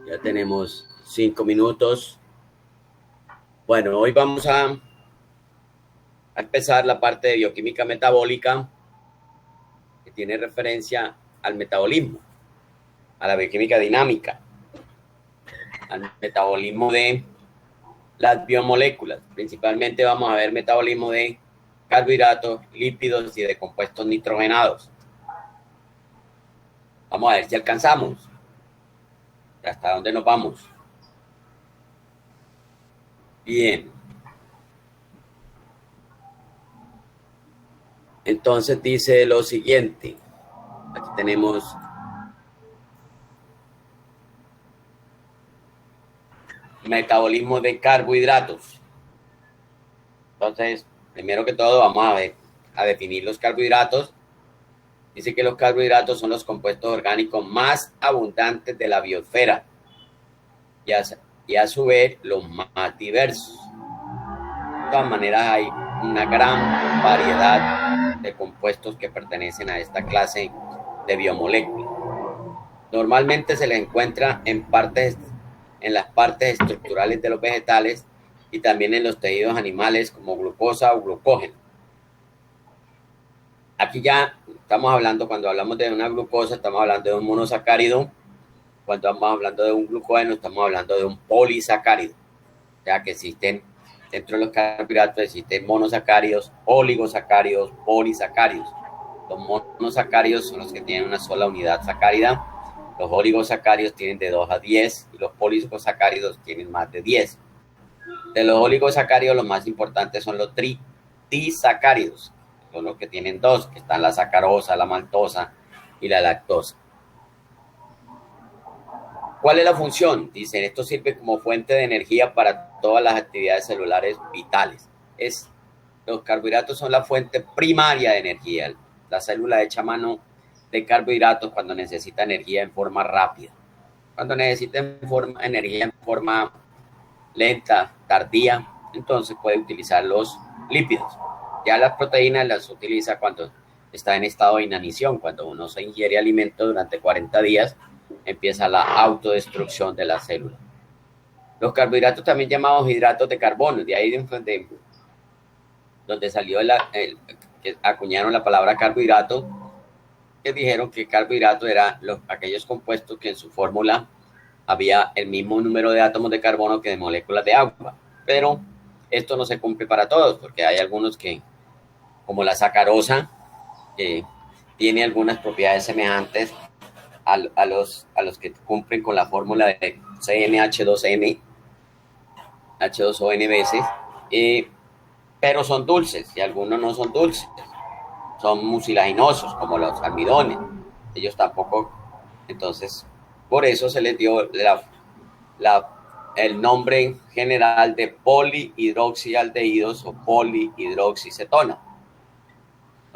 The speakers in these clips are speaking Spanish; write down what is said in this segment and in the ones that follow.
Ya tenemos 5 minutos. Bueno, hoy vamos a empezar la parte de bioquímica metabólica que tiene referencia al metabolismo, a la bioquímica dinámica, al metabolismo de las biomoléculas. Principalmente vamos a ver metabolismo de carbohidratos, lípidos y de compuestos nitrogenados. Vamos a ver si alcanzamos. ¿Hasta dónde nos vamos? Bien. Entonces dice lo siguiente. Aquí tenemos metabolismo de carbohidratos. Entonces, primero que todo, vamos a definir los carbohidratos. Dice que los carbohidratos son los compuestos orgánicos más abundantes de la biosfera y a su vez los más diversos. De todas maneras, hay una gran variedad de compuestos que pertenecen a esta clase de biomoléculas. Normalmente se les encuentra en las partes estructurales de los vegetales y también en los tejidos animales como glucosa o glucógeno. Aquí ya estamos hablando, cuando hablamos de una glucosa, estamos hablando de un monosacárido. Cuando estamos hablando de un glucógeno, estamos hablando de un polisacárido. O sea que existen, dentro de los carbohidratos existen monosacáridos, oligosacáridos, polisacáridos. Los monosacáridos son los que tienen una sola unidad sacárida. Los oligosacáridos tienen de 2 a 10 y los polisacáridos tienen más de 10. De los oligosacáridos, los más importantes son los disacáridos. Son los que tienen 2, que están la sacarosa, la maltosa y la lactosa. ¿Cuál es la función? Dicen, esto sirve como fuente de energía para todas las actividades celulares vitales. Los carbohidratos son la fuente primaria de energía. La célula echa mano de carbohidratos cuando necesita energía en forma rápida. Cuando necesita energía en forma lenta, tardía, entonces puede utilizar los lípidos. Ya las proteínas las utiliza cuando está en estado de inanición, cuando uno se ingiere alimento durante 40 días, empieza la autodestrucción de la célula. Los carbohidratos también llamados hidratos de carbono, de ahí donde salió que acuñaron la palabra carbohidrato, que dijeron que carbohidrato eran aquellos compuestos que en su fórmula había el mismo número de átomos de carbono que de moléculas de agua, pero esto no se cumple para todos, porque hay algunos que, como la sacarosa, que tiene algunas propiedades semejantes a los que cumplen con la fórmula de CnH2n, H2O-N, pero son dulces y algunos no son dulces, son mucilaginosos como los almidones, ellos tampoco, entonces por eso se les dio el nombre general de polihidroxialdehídos o polihidroxicetona.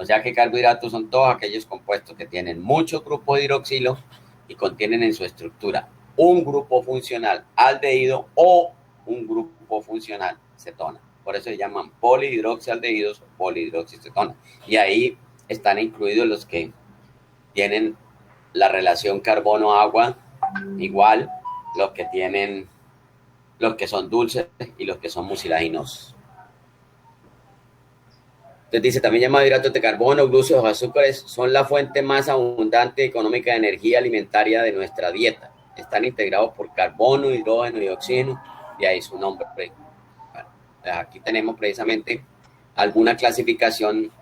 O sea que carbohidratos son todos aquellos compuestos que tienen muchos grupos de hidroxilo y contienen en su estructura un grupo funcional aldehído o un grupo funcional cetona. Por eso se llaman polihidroxialdehídos o polihidroxicetona. Y ahí están incluidos los que tienen la relación carbono-agua igual, los que son dulces y los que son mucilaginosos. Entonces dice, también llamado hidratos de carbono, glúcidos, azúcares, son la fuente más abundante y económica de energía alimentaria de nuestra dieta. Están integrados por carbono, hidrógeno y oxígeno, y ahí su nombre. Bueno, aquí tenemos precisamente alguna clasificación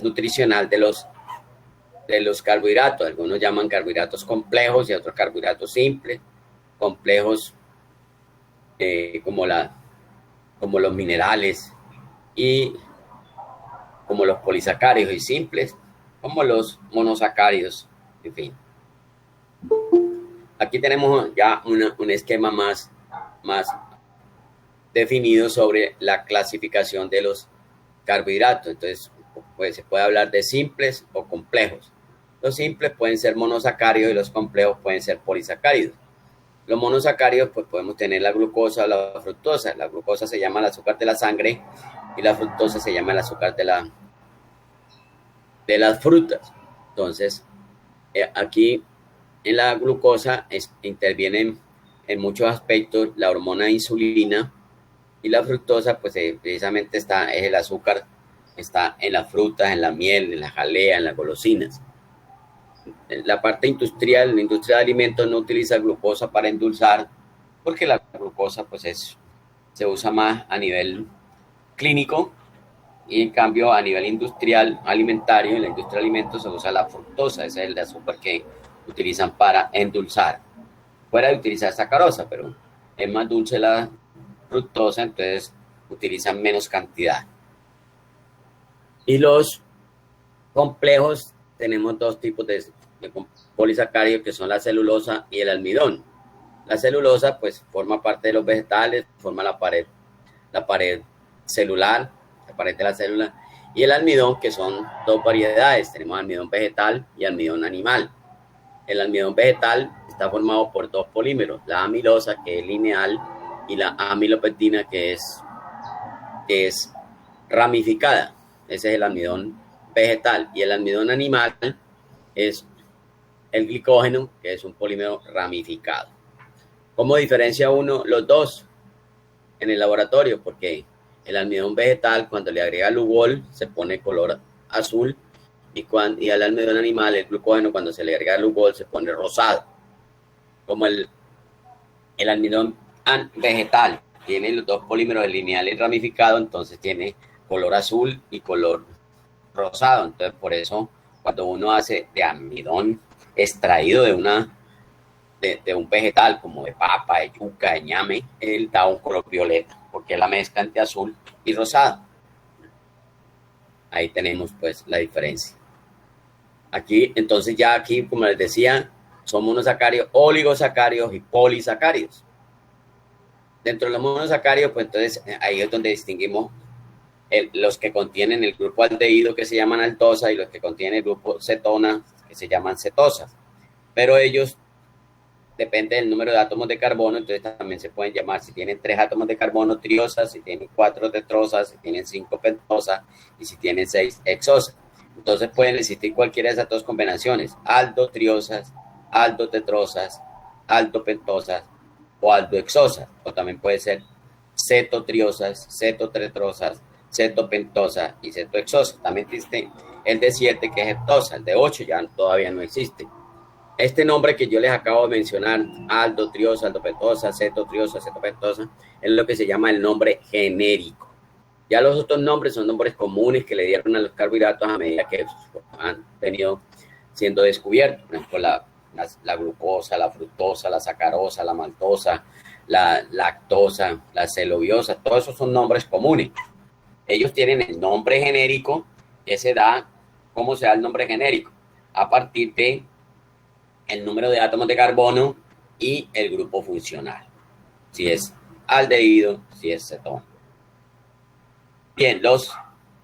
nutricional de los carbohidratos. Algunos llaman carbohidratos complejos y otros carbohidratos simples. Complejos como los minerales y como los polisacáridos, y simples como los monosacáridos, en fin. Aquí tenemos ya un esquema más definido sobre la clasificación de los carbohidratos. Entonces, pues, se puede hablar de simples o complejos. Los simples pueden ser monosacáridos y los complejos pueden ser polisacáridos. Los monosacáridos, pues podemos tener la glucosa o la fructosa. La glucosa se llama el azúcar de la sangre y la fructosa se llama el azúcar de las frutas. Entonces, aquí En la glucosa intervienen en muchos aspectos la hormona insulina y la fructosa, pues precisamente es el azúcar, está en las frutas, en la miel, en la jalea, en las golosinas. La parte industrial, la industria de alimentos no utiliza glucosa para endulzar, porque la glucosa pues se usa más a nivel clínico y en cambio a nivel industrial alimentario, en la industria de alimentos se usa la fructosa, ese es el azúcar que utilizan para endulzar. Fuera de utilizar sacarosa, pero es más dulce la fructosa, entonces utilizan menos cantidad. Y los complejos, tenemos dos tipos de polisacáridos que son la celulosa y el almidón. La celulosa pues forma parte de los vegetales, forma la pared celular, la pared de la célula, y el almidón, que son dos variedades, tenemos almidón vegetal y almidón animal. El almidón vegetal está formado por dos polímeros, la amilosa, que es lineal, y la amilopectina, que es ramificada. Ese es el almidón vegetal. Y el almidón animal es el glicógeno, que es un polímero ramificado. ¿Cómo diferencia uno los dos en el laboratorio? Porque el almidón vegetal, cuando le agrega lugol, se pone color azul, y al almidón animal, el glucógeno, cuando se le agrega lugol, se pone rosado. Como el almidón vegetal tiene los dos polímeros lineal y ramificado, entonces tiene color azul y color rosado. Entonces, por eso, cuando uno hace de almidón extraído de un vegetal, como de papa, de yuca, de ñame, él da un color violeta, porque es la mezcla entre azul y rosado. Ahí tenemos, pues, la diferencia. Aquí, entonces, ya aquí, como les decía, son monosacáridos, oligosacáridos y polisacáridos. Dentro de los monosacáridos, pues entonces ahí es donde distinguimos los que contienen el grupo aldehído, que se llaman altosa, y los que contienen el grupo cetona, que se llaman cetosas. Pero ellos, depende del número de átomos de carbono, entonces también se pueden llamar, si tienen 3 átomos de carbono, triosas, si tienen 4 tetrosas, si tienen 5 pentosas, y si tienen 6 hexosas. Entonces pueden existir cualquiera de esas dos combinaciones, aldotriosas, aldotetrosas, aldopentosas o aldohexosas, o también puede ser cetotriosas, cetotetrosas, cetopentosas y cetohexosas. También existe el de 7, que es heptosa, el de 8 ya todavía no existe. Este nombre que yo les acabo de mencionar, aldotriosa, aldopentosa, cetotriosa, cetopentosa, es lo que se llama el nombre genérico. Ya los otros nombres son nombres comunes que le dieron a los carbohidratos a medida que han venido siendo descubiertos. Por ejemplo, la glucosa, la fructosa, la sacarosa, la maltosa, la lactosa, la celobiosa, todos esos son nombres comunes. Ellos tienen el nombre genérico, ese da, ¿cómo se da el nombre genérico? A partir de el número de átomos de carbono y el grupo funcional. Si es aldehído, si es cetona. Bien, los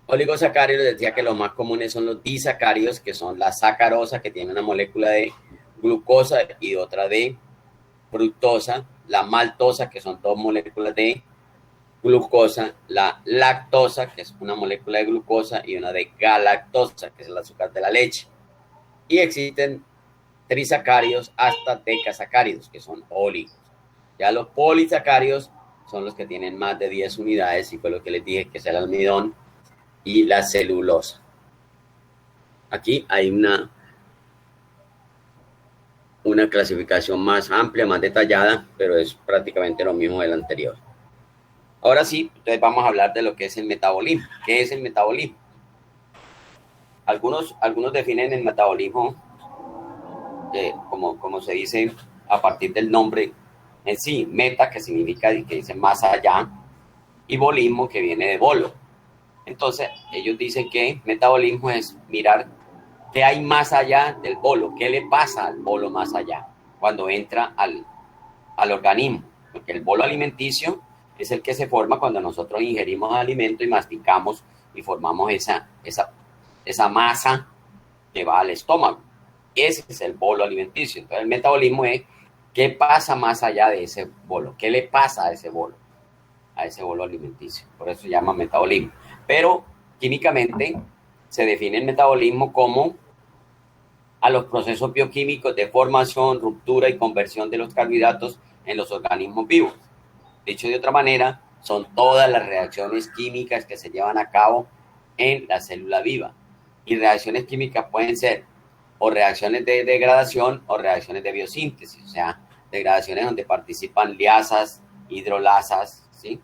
oligosacáridos, decía que los más comunes son los disacáridos, que son la sacarosa, que tiene una molécula de glucosa y otra de fructosa, la maltosa, que son 2 moléculas de glucosa, la lactosa, que es una molécula de glucosa, y una de galactosa, que es el azúcar de la leche. Y existen trisacáridos hasta decasacáridos, que son oligos. Ya los polisacáridos son los que tienen más de 10 unidades, y fue lo que les dije, que es el almidón y la celulosa. Aquí hay una clasificación más amplia, más detallada, pero es prácticamente lo mismo del anterior. Ahora sí, entonces vamos a hablar de lo que es el metabolismo. ¿Qué es el metabolismo? Algunos definen el metabolismo como se dice a partir del nombre en sí, meta, que significa, que dice más allá, y bolismo, que viene de bolo. Entonces, ellos dicen que metabolismo es mirar qué hay más allá del bolo, qué le pasa al bolo más allá, cuando entra al organismo. Porque el bolo alimenticio es el que se forma cuando nosotros ingerimos alimento y masticamos y formamos esa masa que va al estómago. Ese es el bolo alimenticio. Entonces, el metabolismo es qué pasa más allá de ese bolo, qué le pasa a ese bolo alimenticio. Por eso se llama metabolismo. Pero químicamente se define el metabolismo como a los procesos bioquímicos de formación, ruptura y conversión de los carbohidratos en los organismos vivos. Dicho de otra manera, son todas las reacciones químicas que se llevan a cabo en la célula viva. Y reacciones químicas pueden ser o reacciones de degradación o reacciones de biosíntesis, o sea, degradaciones donde participan liasas, hidrolasas, ¿sí?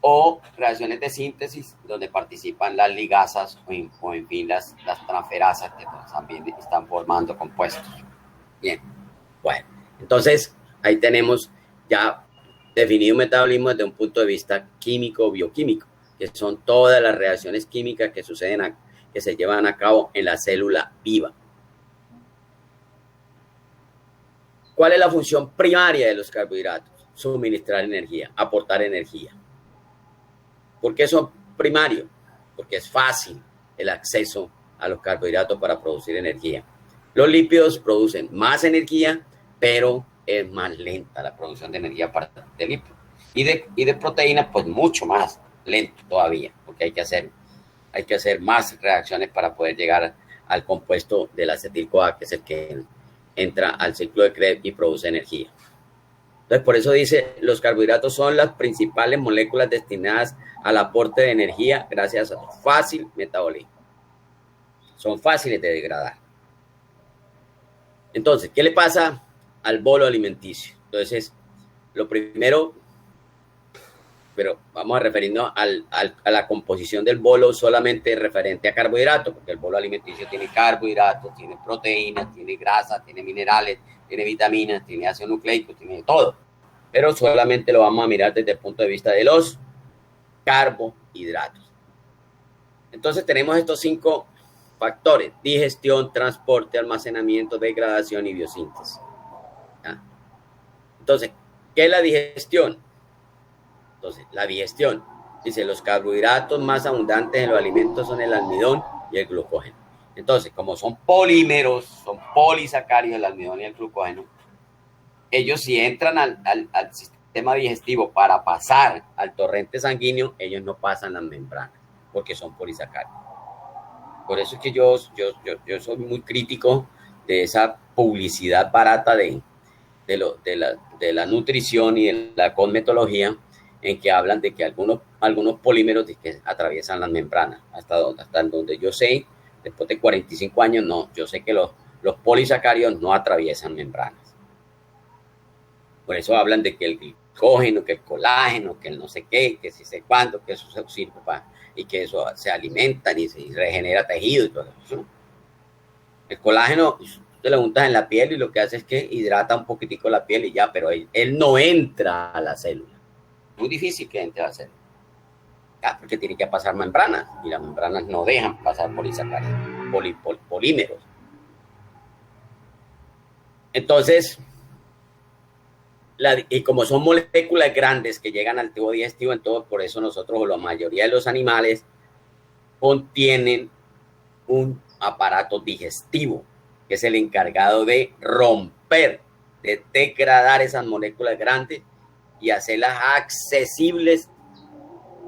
O reacciones de síntesis donde participan las ligasas o en fin las transferasas que también están formando compuestos. Bien, bueno, entonces ahí tenemos ya definido metabolismo desde un punto de vista químico o bioquímico, que son todas las reacciones químicas que suceden, que se llevan a cabo en la célula viva. ¿Cuál es la función primaria de los carbohidratos? Suministrar energía, aportar energía. ¿Por qué son primarios? Porque es fácil el acceso a los carbohidratos para producir energía. Los lípidos producen más energía, pero es más lenta la producción de energía de lípidos. Y de proteínas, pues mucho más lento todavía, porque hay que hacer más reacciones para poder llegar al compuesto del acetil-CoA, que es el que entra al ciclo de Krebs y produce energía. Entonces, por eso dice, los carbohidratos son las principales moléculas destinadas al aporte de energía gracias a su fácil metabolismo. Son fáciles de degradar. Entonces, ¿qué le pasa al bolo alimenticio? Entonces, lo primero, pero vamos a referirnos a la composición del bolo solamente referente a carbohidratos, porque el bolo alimenticio tiene carbohidratos, tiene proteínas, tiene grasas, tiene minerales, tiene vitaminas, tiene ácido nucleico, tiene todo. Pero solamente lo vamos a mirar desde el punto de vista de los carbohidratos. Entonces tenemos estos 5 factores: digestión, transporte, almacenamiento, degradación y biosíntesis. ¿Ya? Entonces, ¿qué es la digestión? Entonces, la digestión, dice, los carbohidratos más abundantes en los alimentos son el almidón y el glucógeno. Entonces, como son polímeros, son polisacáridos el almidón y el glucógeno, ellos si entran al sistema digestivo para pasar al torrente sanguíneo, ellos no pasan las membranas, porque son polisacáridos. Por eso es que yo soy muy crítico de esa publicidad barata de la nutrición y de la cosmetología, en que hablan de que algunos polímeros que atraviesan las membranas. Hasta donde yo sé, después de 45 años, no, yo sé que los polisacáridos no atraviesan membranas. Por eso hablan de que el glicógeno, que el colágeno, que el no sé qué, que si sé cuándo, que eso sirve y que eso se alimenta y se regenera tejido y todo eso. El colágeno, te lo untas en la piel y lo que hace es que hidrata un poquitico la piel y ya, pero él no entra a la célula. Muy difícil que entre a la célula. Ya, porque tiene que pasar membranas y las membranas no dejan pasar polisacáridos, polímeros. Entonces, y como son moléculas grandes que llegan al tubo digestivo, entonces por eso nosotros, o la mayoría de los animales, contienen un aparato digestivo, que es el encargado de romper, de degradar esas moléculas grandes y hacerlas accesibles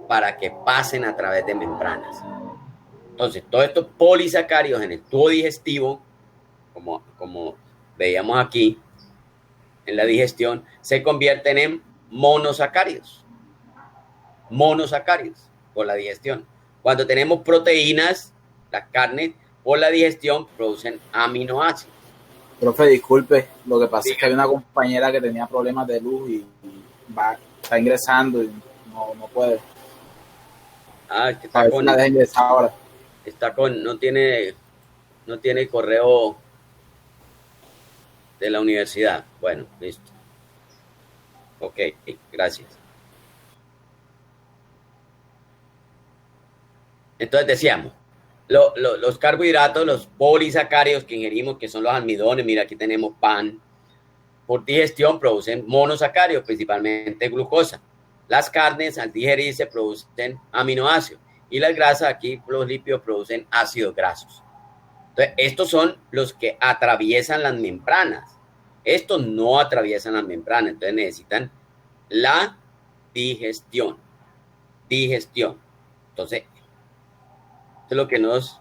para que pasen a través de membranas. Entonces, todos estos polisacáridos en el tubo digestivo, como veíamos aquí, en la digestión, se convierten en monosacáridos por la digestión. Cuando tenemos proteínas, las carnes, por la digestión producen aminoácidos. Profe, disculpe, lo que pasa es que hay una compañera que tenía problemas de luz y está ingresando y no puede. Ah, que está con... La ingresar ahora. No tiene correo de la universidad. Bueno, listo. Ok, gracias. Entonces decíamos, los carbohidratos, los polisacáridos que ingerimos, que son los almidones, mira, aquí tenemos pan, por digestión producen monosacáridos, principalmente glucosa. Las carnes, al digerirse, producen aminoácidos. Y las grasas, aquí los lípidos, producen ácidos grasos. Entonces, estos son los que atraviesan las membranas. Estos no atraviesan las membranas, entonces necesitan la digestión. Entonces, esto es lo que nos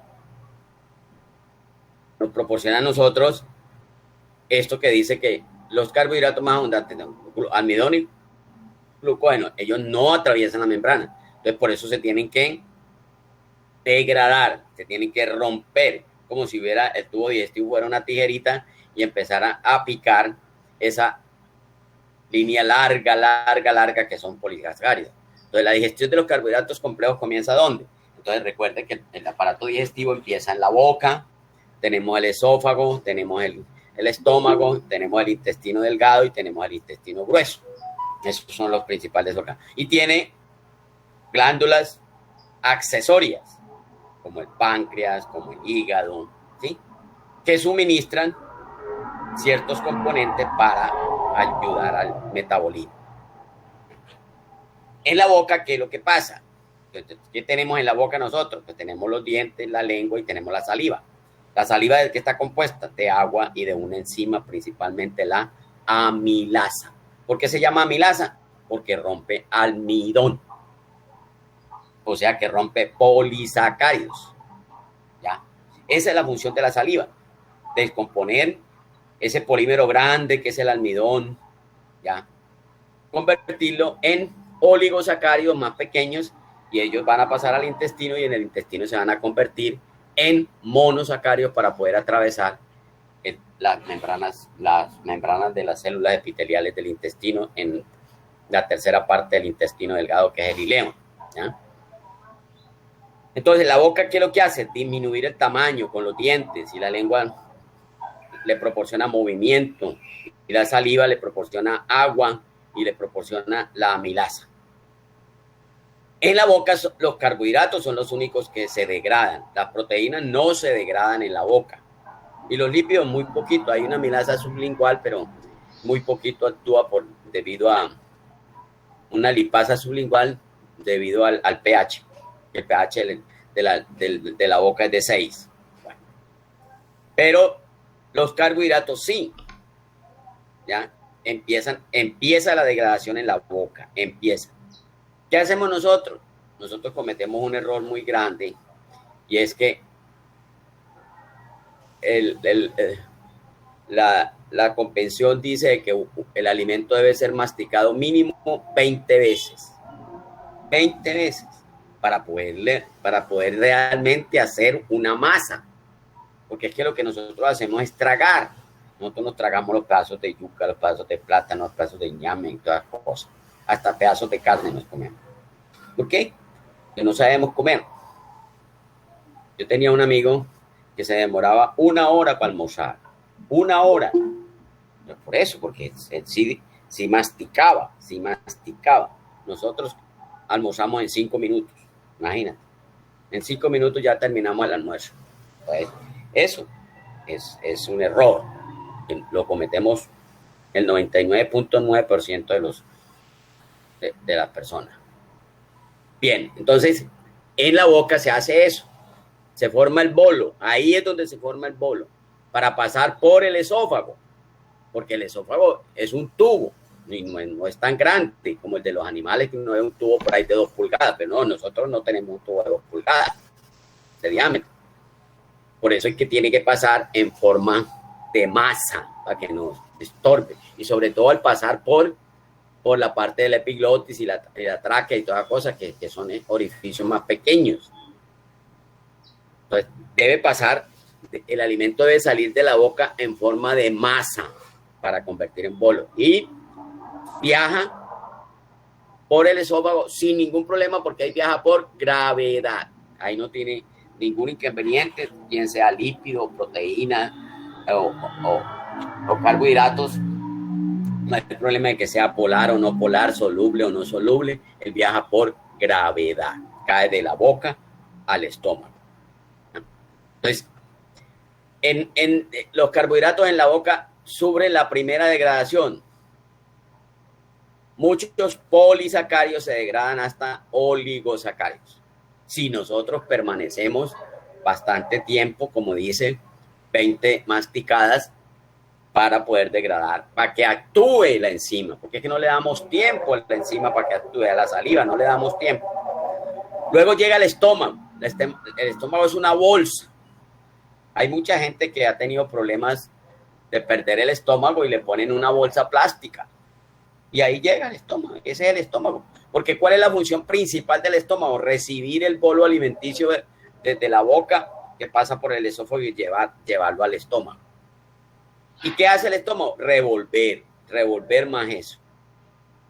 nos proporciona a nosotros esto que dice que los carbohidratos más abundantes, almidón y glucógeno, ellos no atraviesan la membrana. Entonces, por eso se tienen que degradar, se tienen que romper, como si hubiera el tubo digestivo fuera una tijerita y empezara a picar esa línea larga que son polisacáridos. Entonces, la digestión de los carbohidratos complejos comienza ¿dónde? Entonces, recuerden que el aparato digestivo empieza en la boca, tenemos el esófago, tenemos el estómago, tenemos el intestino delgado y tenemos el intestino grueso. Esos son los principales órganos. Y tiene glándulas accesorias, como el páncreas, como el hígado, ¿sí? Que suministran ciertos componentes para ayudar al metabolismo. En la boca, ¿qué es lo que pasa? ¿Qué tenemos en la boca nosotros? Pues tenemos los dientes, la lengua y tenemos la saliva. La saliva, ¿de qué está compuesta? De agua y de una enzima, principalmente la amilasa. ¿Por qué se llama amilasa? Porque rompe almidón. O sea, que rompe polisacáridos. ¿Ya? Esa es la función de la saliva. Descomponer ese polímero grande que es el almidón, ¿ya? Convertirlo en oligosacáridos más pequeños y ellos van a pasar al intestino y en el intestino se van a convertir en monosacáridos para poder atravesar las membranas de las células epiteliales del intestino en la tercera parte del intestino delgado, que es el ileón, ¿ya? Entonces, la boca, ¿qué es lo que hace? Disminuir el tamaño con los dientes y la lengua le proporciona movimiento y la saliva le proporciona agua y le proporciona la amilasa. En la boca los carbohidratos son los únicos que se degradan. Las proteínas no se degradan en la boca. Y los lípidos muy poquito. Hay una amilasa sublingual, pero muy poquito actúa debido a una lipasa sublingual debido al pH. El pH de la boca es de 6. Bueno. Pero los carbohidratos sí. ¿Ya? Empieza la degradación en la boca. Empieza. ¿Qué hacemos nosotros? Nosotros cometemos un error muy grande y es que la convención dice que el alimento debe ser masticado mínimo 20 veces. 20 veces para poder realmente hacer una masa. Porque es que lo que nosotros hacemos es tragar. Nosotros nos tragamos los pedazos de yuca, los pedazos de plátano, los pedazos de ñame y todas las cosas. Hasta pedazos de carne nos comemos. ¿Por qué? Porque no sabemos comer. Yo tenía un amigo que se demoraba 1 hora para almorzar. 1 hora. No, por eso, porque él sí masticaba. Nosotros almorzamos en 5 minutos. Imagínate. En 5 minutos ya terminamos el almuerzo. Entonces, eso es un error. Lo cometemos el 99.9% de las personas. Bien, entonces en la boca se hace eso, se forma el bolo, ahí es donde se forma el bolo, para pasar por el esófago, porque el esófago es un tubo, y no es tan grande como el de los animales, que uno ve un tubo por ahí de 2 pulgadas, pero no, nosotros no tenemos un tubo de 2 pulgadas de diámetro, por eso es que tiene que pasar en forma de masa, para que no estorbe, y sobre todo al pasar por la parte de la epiglotis y la tráquea y todas las cosas que son orificios más pequeños. Entonces, debe pasar, el alimento debe salir de la boca en forma de masa para convertir en bolo. Y viaja por el esófago sin ningún problema porque ahí viaja por gravedad. Ahí no tiene ningún inconveniente, bien sea lípido, proteína o carbohidratos. No hay problema de que sea polar o no polar, soluble o no soluble. Él viaja por gravedad. Cae de la boca al estómago. Entonces, en los carbohidratos en la boca sufren la primera degradación. Muchos polisacáridos se degradan hasta oligosacáridos. Si nosotros permanecemos bastante tiempo, como dice, 20 masticadas, para poder degradar, para que actúe la enzima, porque es que no le damos tiempo a la enzima para que actúe, a la saliva no le damos tiempo. Luego llega el estómago. El estómago es una bolsa Hay mucha gente que ha tenido problemas de perder el estómago y le ponen una bolsa plástica. Y ahí llega el estómago, ese es el estómago. Porque ¿cuál es la función principal del estómago? Recibir el bolo alimenticio desde la boca que pasa por el esófago y llevarlo al estómago. ¿Y qué hace el estómago? Revolver más eso.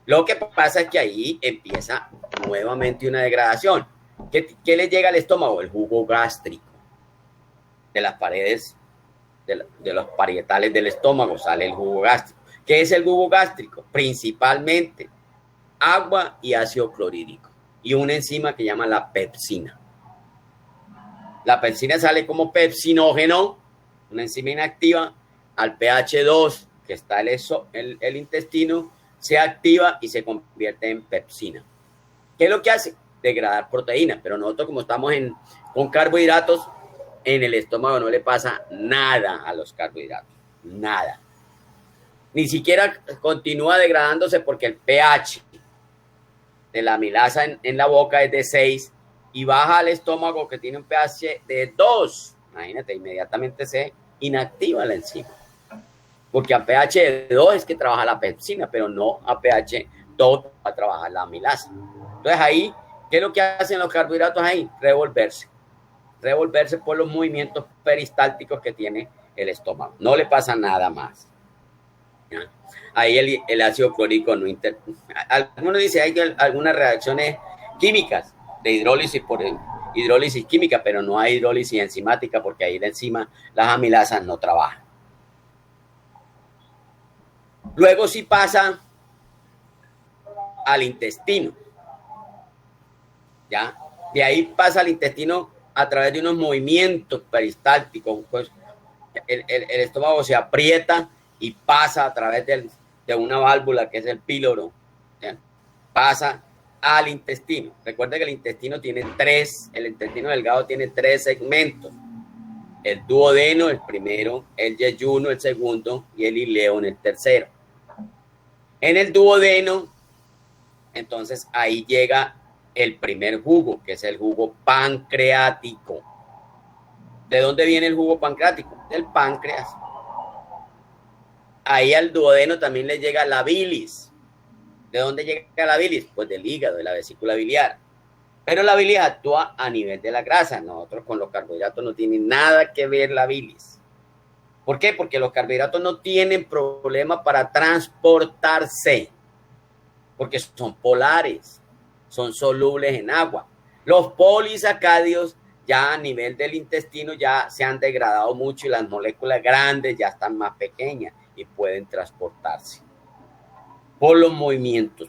Lo que pasa es que ahí empieza nuevamente una degradación. ¿Qué le llega al estómago? El jugo gástrico. De las paredes, de los parietales del estómago sale el jugo gástrico. ¿Qué es el jugo gástrico? Principalmente agua y ácido clorhídrico. Y una enzima que llama la pepsina. La pepsina sale como pepsinógeno, una enzima inactiva, al pH 2, que está el intestino, se activa y se convierte en pepsina. ¿Qué es lo que hace? Degradar proteínas, pero nosotros como estamos con carbohidratos, en el estómago no le pasa nada a los carbohidratos, nada. Ni siquiera continúa degradándose porque el pH de la amilasa en la boca es de 6 y baja al estómago que tiene un pH de 2. Imagínate, inmediatamente se inactiva la enzima. Porque a pH de 2 es que trabaja la pepsina, pero no a pH 2 va a trabajar la amilasa. Entonces ahí, ¿qué es lo que hacen los carbohidratos ahí? Revolverse por los movimientos peristálticos que tiene el estómago. No le pasa nada más. ¿Ya? Ahí el ácido clorhídrico no algunos dicen hay algunas reacciones químicas de hidrólisis por hidrólisis química, pero no hay hidrólisis enzimática porque ahí la enzima, las amilasas no trabajan. Luego sí pasa al intestino. ¿Ya? De ahí pasa al intestino a través de unos movimientos peristálticos. Pues, el estómago se aprieta y pasa a través de una válvula que es el píloro. ¿Ya? Pasa al intestino. Recuerda que el intestino delgado tiene 3 segmentos. El duodeno, el primero, el yeyuno, el segundo, y el ileón, el tercero. En el duodeno, entonces ahí llega el primer jugo, que es el jugo pancreático. ¿De dónde viene el jugo pancreático? Del páncreas. Ahí al duodeno también le llega la bilis. ¿De dónde llega la bilis? Pues del hígado, de la vesícula biliar. Pero la bilis actúa a nivel de la grasa. Nosotros con los carbohidratos no tiene nada que ver la bilis. ¿Por qué? Porque los carbohidratos no tienen problema para transportarse. Porque son polares. Son solubles en agua. Los polisacáridos ya a nivel del intestino ya se han degradado mucho y las moléculas grandes ya están más pequeñas y pueden transportarse. Por los movimientos.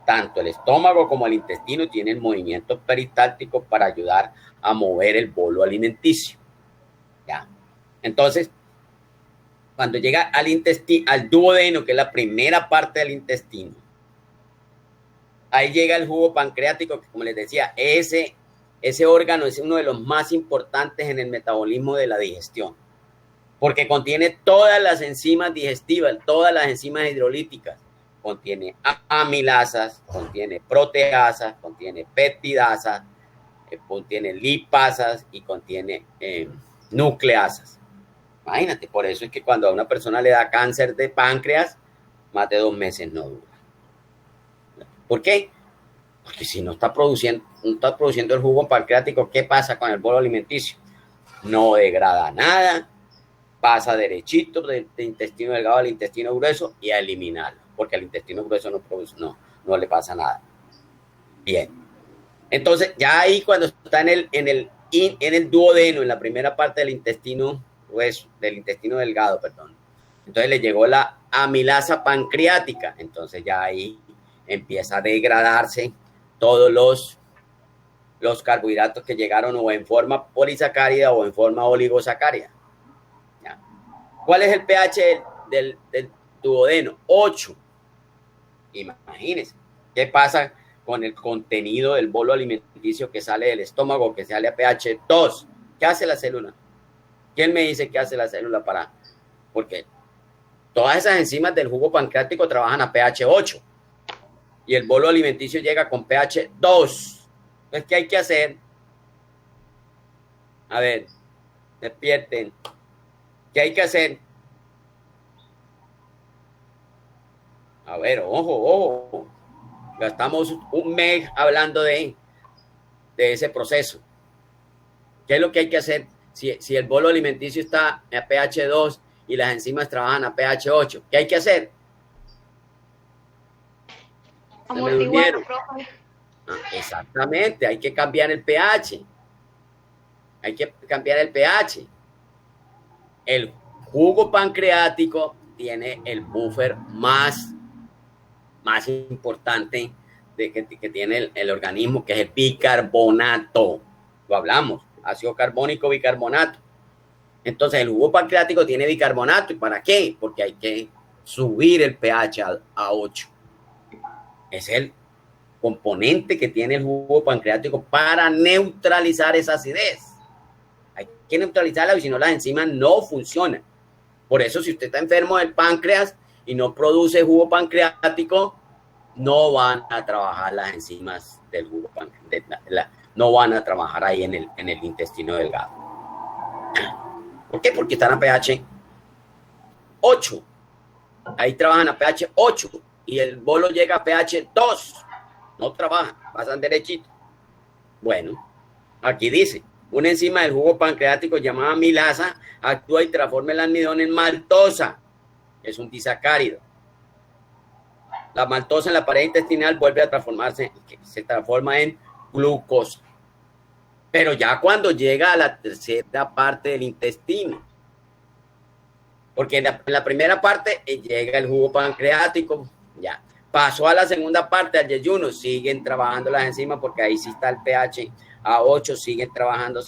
Tanto el estómago como el intestino tienen movimientos peristálticos para ayudar a mover el bolo alimenticio. ¿Ya? Entonces, cuando llega al duodeno, que es la primera parte del intestino, ahí llega el jugo pancreático, que como les decía, ese órgano es uno de los más importantes en el metabolismo de la digestión, porque contiene todas las enzimas digestivas, todas las enzimas hidrolíticas, contiene amilasas, contiene proteasas, contiene peptidasas, contiene lipasas y contiene nucleasas. Imagínate, por eso es que cuando a una persona le da cáncer de páncreas, más de 2 meses no dura. ¿Por qué? Porque si no está produciendo el jugo pancreático, ¿qué pasa con el bolo alimenticio? No degrada nada, pasa derechito del intestino delgado al intestino grueso y a eliminarlo, porque al intestino grueso no le pasa nada. Bien. Entonces, ya ahí cuando está en el duodeno, en la primera parte del intestino grueso, del intestino delgado, perdón. Entonces le llegó la amilasa pancreática. Entonces ya ahí empieza a degradarse todos los carbohidratos que llegaron o en forma polisacárida o en forma oligosacárida. ¿Ya? ¿Cuál es el pH del duodeno? 8. Imagínense, ¿qué pasa con el contenido del bolo alimenticio que sale del estómago, que sale a pH 2? ¿Qué hace la célula? ¿Quién me dice qué hace la célula porque todas esas enzimas del jugo pancreático trabajan a pH 8 y el bolo alimenticio llega con pH 2. Entonces, ¿qué hay que hacer? A ver, despierten. ¿Qué hay que hacer? A ver, ojo. Gastamos un mes hablando de ese proceso. ¿Qué es lo que hay que hacer si el bolo alimenticio está a pH 2 y las enzimas trabajan a pH 8? ¿Qué hay que hacer? Amortiguar, profe. Exactamente, hay que cambiar el pH. Hay que cambiar el pH. El jugo pancreático tiene el buffer más importante que tiene el organismo, que es el bicarbonato. Lo hablamos, ácido carbónico, bicarbonato. Entonces el jugo pancreático tiene bicarbonato. ¿Y para qué? Porque hay que subir el pH a 8. Es el componente que tiene el jugo pancreático para neutralizar esa acidez. Hay que neutralizarla, y si no, las enzimas no funcionan. Por eso, si usted está enfermo del páncreas y no produce jugo pancreático, no van a trabajar las enzimas del jugo pancreático, no van a trabajar ahí en el intestino delgado. ¿Por qué? Porque están a pH 8. Ahí trabajan a pH 8 y el bolo llega a pH 2. No trabajan, pasan derechito. Bueno, aquí dice, una enzima del jugo pancreático llamada amilasa actúa y transforma el almidón en maltosa. Es un disacárido. La maltosa en la pared intestinal vuelve a transformarse, se transforma en glucosa. Pero ya cuando llega a la tercera parte del intestino, porque en la primera parte llega el jugo pancreático, ya. Pasó a la segunda parte, al yeyuno, siguen trabajando las enzimas porque ahí sí está el pH a 8, siguen trabajando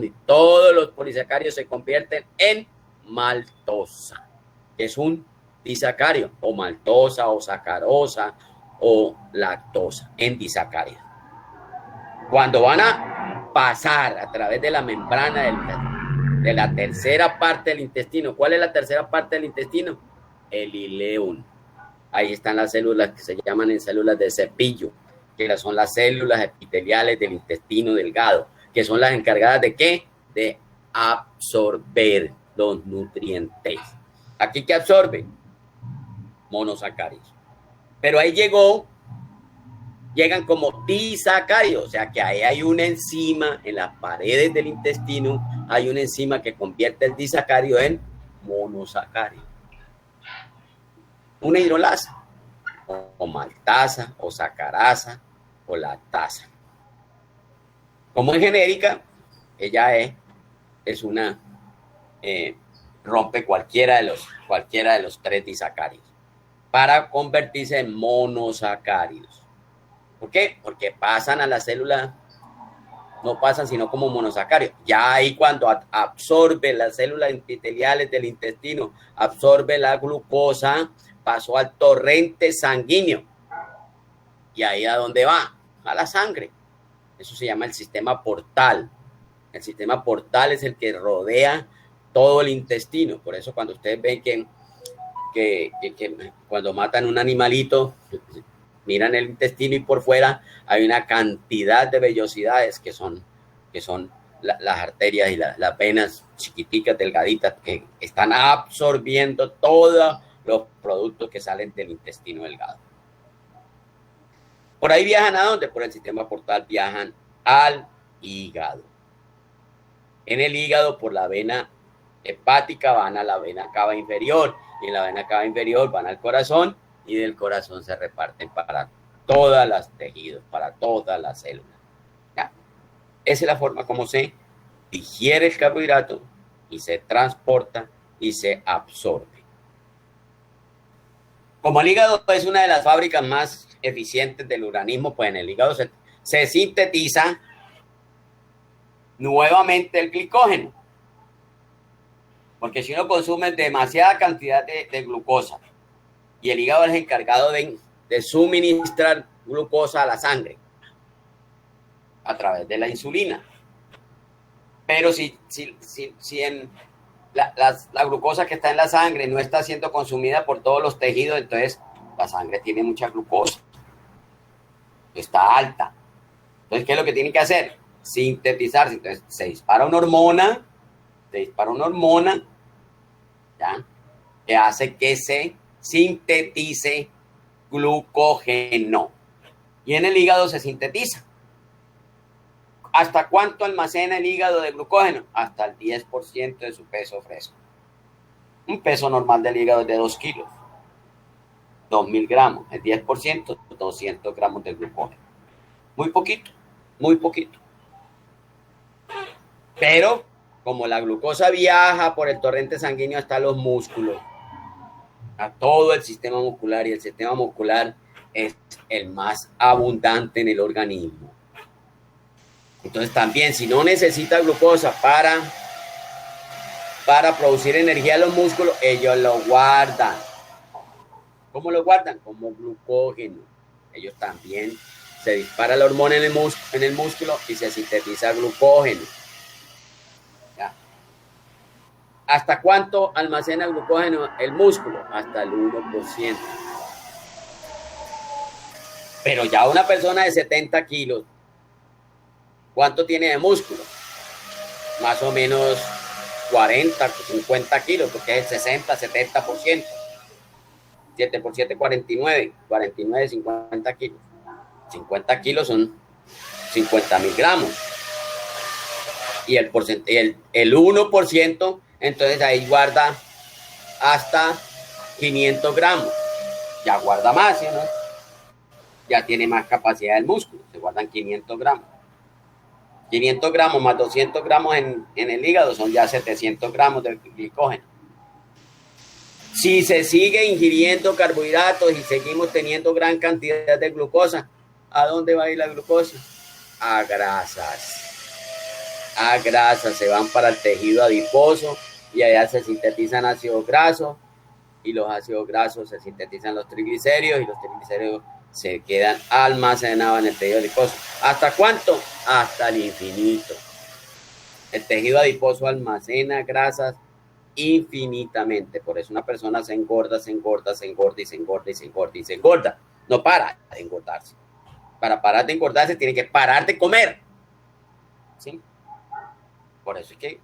y todos los polisacáridos se convierten en maltosa, que es un disacárido, o maltosa, o sacarosa, o lactosa, en disacárido. Cuando van a pasar a través de la membrana de la tercera parte del intestino, ¿cuál es la tercera parte del intestino? El ileum. Ahí están las células que se llaman en células de cepillo, que son las células epiteliales del intestino delgado, que son las encargadas de ¿qué? De absorber los nutrientes. ¿Aquí qué absorbe? Monosacáridos. Pero ahí llegan como disacáridos, o sea que ahí hay una enzima en las paredes del intestino, hay una enzima que convierte el disacárido en monosacárido. Una hidrolasa, o maltasa, o sacarasa, o lactasa. Como es genérica, ella es una, rompe cualquiera de los tres disacáridos para convertirse en monosacáridos. ¿Por qué? Porque pasan a la célula, no pasan sino como monosacáridos. Ya ahí cuando absorbe las células epiteliales del intestino, absorbe la glucosa, pasó al torrente sanguíneo. ¿Y ahí a dónde va? A la sangre. Eso se llama el sistema portal. El sistema portal es el que rodea todo el intestino. Por eso cuando ustedes ven que cuando matan un animalito, miran el intestino y por fuera hay una cantidad de vellosidades que son las arterias y las venas chiquiticas, delgaditas, que están absorbiendo todos los productos que salen del intestino delgado. Por ahí viajan ¿a dónde? Por el sistema portal viajan al hígado. En el hígado, por la vena hepática, van a la vena cava inferior, y en la vena cava inferior van al corazón, y del corazón se reparten para todos los tejidos, para todas las células. ¿Ya? Esa es la forma como se digiere el carbohidrato y se transporta y se absorbe. Como el hígado es una de las fábricas más eficientes del organismo, pues en el hígado se sintetiza nuevamente el glicógeno. Porque si uno consume demasiada cantidad de glucosa y el hígado es encargado de suministrar glucosa a la sangre a través de la insulina. Pero si la glucosa que está en la sangre no está siendo consumida por todos los tejidos, entonces la sangre tiene mucha glucosa. Está alta. Entonces, ¿qué es lo que tiene que hacer? Sintetizarse. Entonces, se dispara una hormona se dispara una hormona, ¿ya?, que hace que se sintetice glucógeno. Y en el hígado se sintetiza. ¿Hasta cuánto almacena el hígado de glucógeno? Hasta el 10% de su peso fresco. Un peso normal del hígado es de 2 kilos. 2.000 gramos. El 10%, 200 gramos de glucógeno. Muy poquito, muy poquito. Pero como la glucosa viaja por el torrente sanguíneo hasta los músculos, a todo el sistema muscular, y el sistema muscular es el más abundante en el organismo. Entonces también, si no necesita glucosa para producir energía a los músculos, ellos lo guardan. ¿Cómo lo guardan? Como glucógeno. Ellos también se dispara la hormona en el músculo y se sintetiza glucógeno. ¿Ya? ¿Hasta cuánto almacena glucógeno el músculo? Hasta el 1%. Pero ya una persona de 70 kilos, ¿cuánto tiene de músculo? Más o menos 40, 50 kilos, porque es el 60, 70%. 7 por 7, 49, 50 kilos. 50 kilos son 50.000 gramos. Y el 1%, entonces ahí guarda hasta 500 gramos. Ya guarda más, ¿sí, no? Ya tiene más capacidad del músculo. Se guardan 500 gramos. 500 gramos más 200 gramos en el hígado son ya 700 gramos de glicógeno. Si se sigue ingiriendo carbohidratos y seguimos teniendo gran cantidad de glucosa, ¿a dónde va a ir la glucosa? A grasas. A grasas, se van para el tejido adiposo y allá se sintetizan ácidos grasos, y los ácidos grasos se sintetizan los triglicéridos, y los triglicéridos se quedan almacenados en el tejido adiposo. ¿Hasta cuánto? Hasta el infinito. El tejido adiposo almacena grasas infinitamente. Por eso una persona se engorda y se engorda. No para de engordarse. Para parar de engordarse tiene que parar de comer. ¿Sí? Por eso es que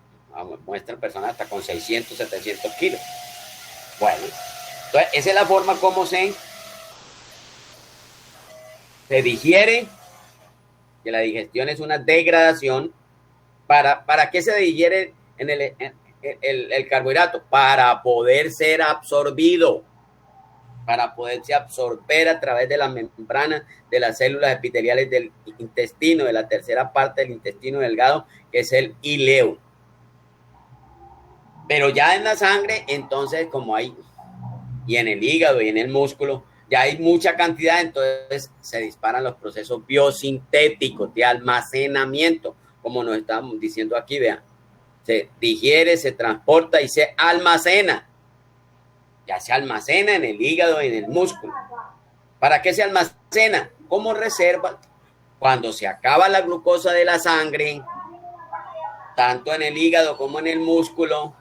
muestran personas hasta con 600, 700 kilos. Bueno, entonces esa es la forma como se digiere, que la digestión es una degradación. ¿Para qué se digiere el carbohidrato? Para poder ser absorbido, para poderse absorber a través de las membranas de las células epiteliales del intestino, de la tercera parte del intestino delgado, que es el ileo. Pero ya en la sangre, entonces, como hay, y en el hígado y en el músculo, ya hay mucha cantidad, entonces se disparan los procesos biosintéticos de almacenamiento, como nos estamos diciendo aquí, vean. Se digiere, se transporta y se almacena. Ya se almacena en el hígado y en el músculo. ¿Para qué se almacena? Como reserva. Cuando se acaba la glucosa de la sangre, tanto en el hígado como en el músculo,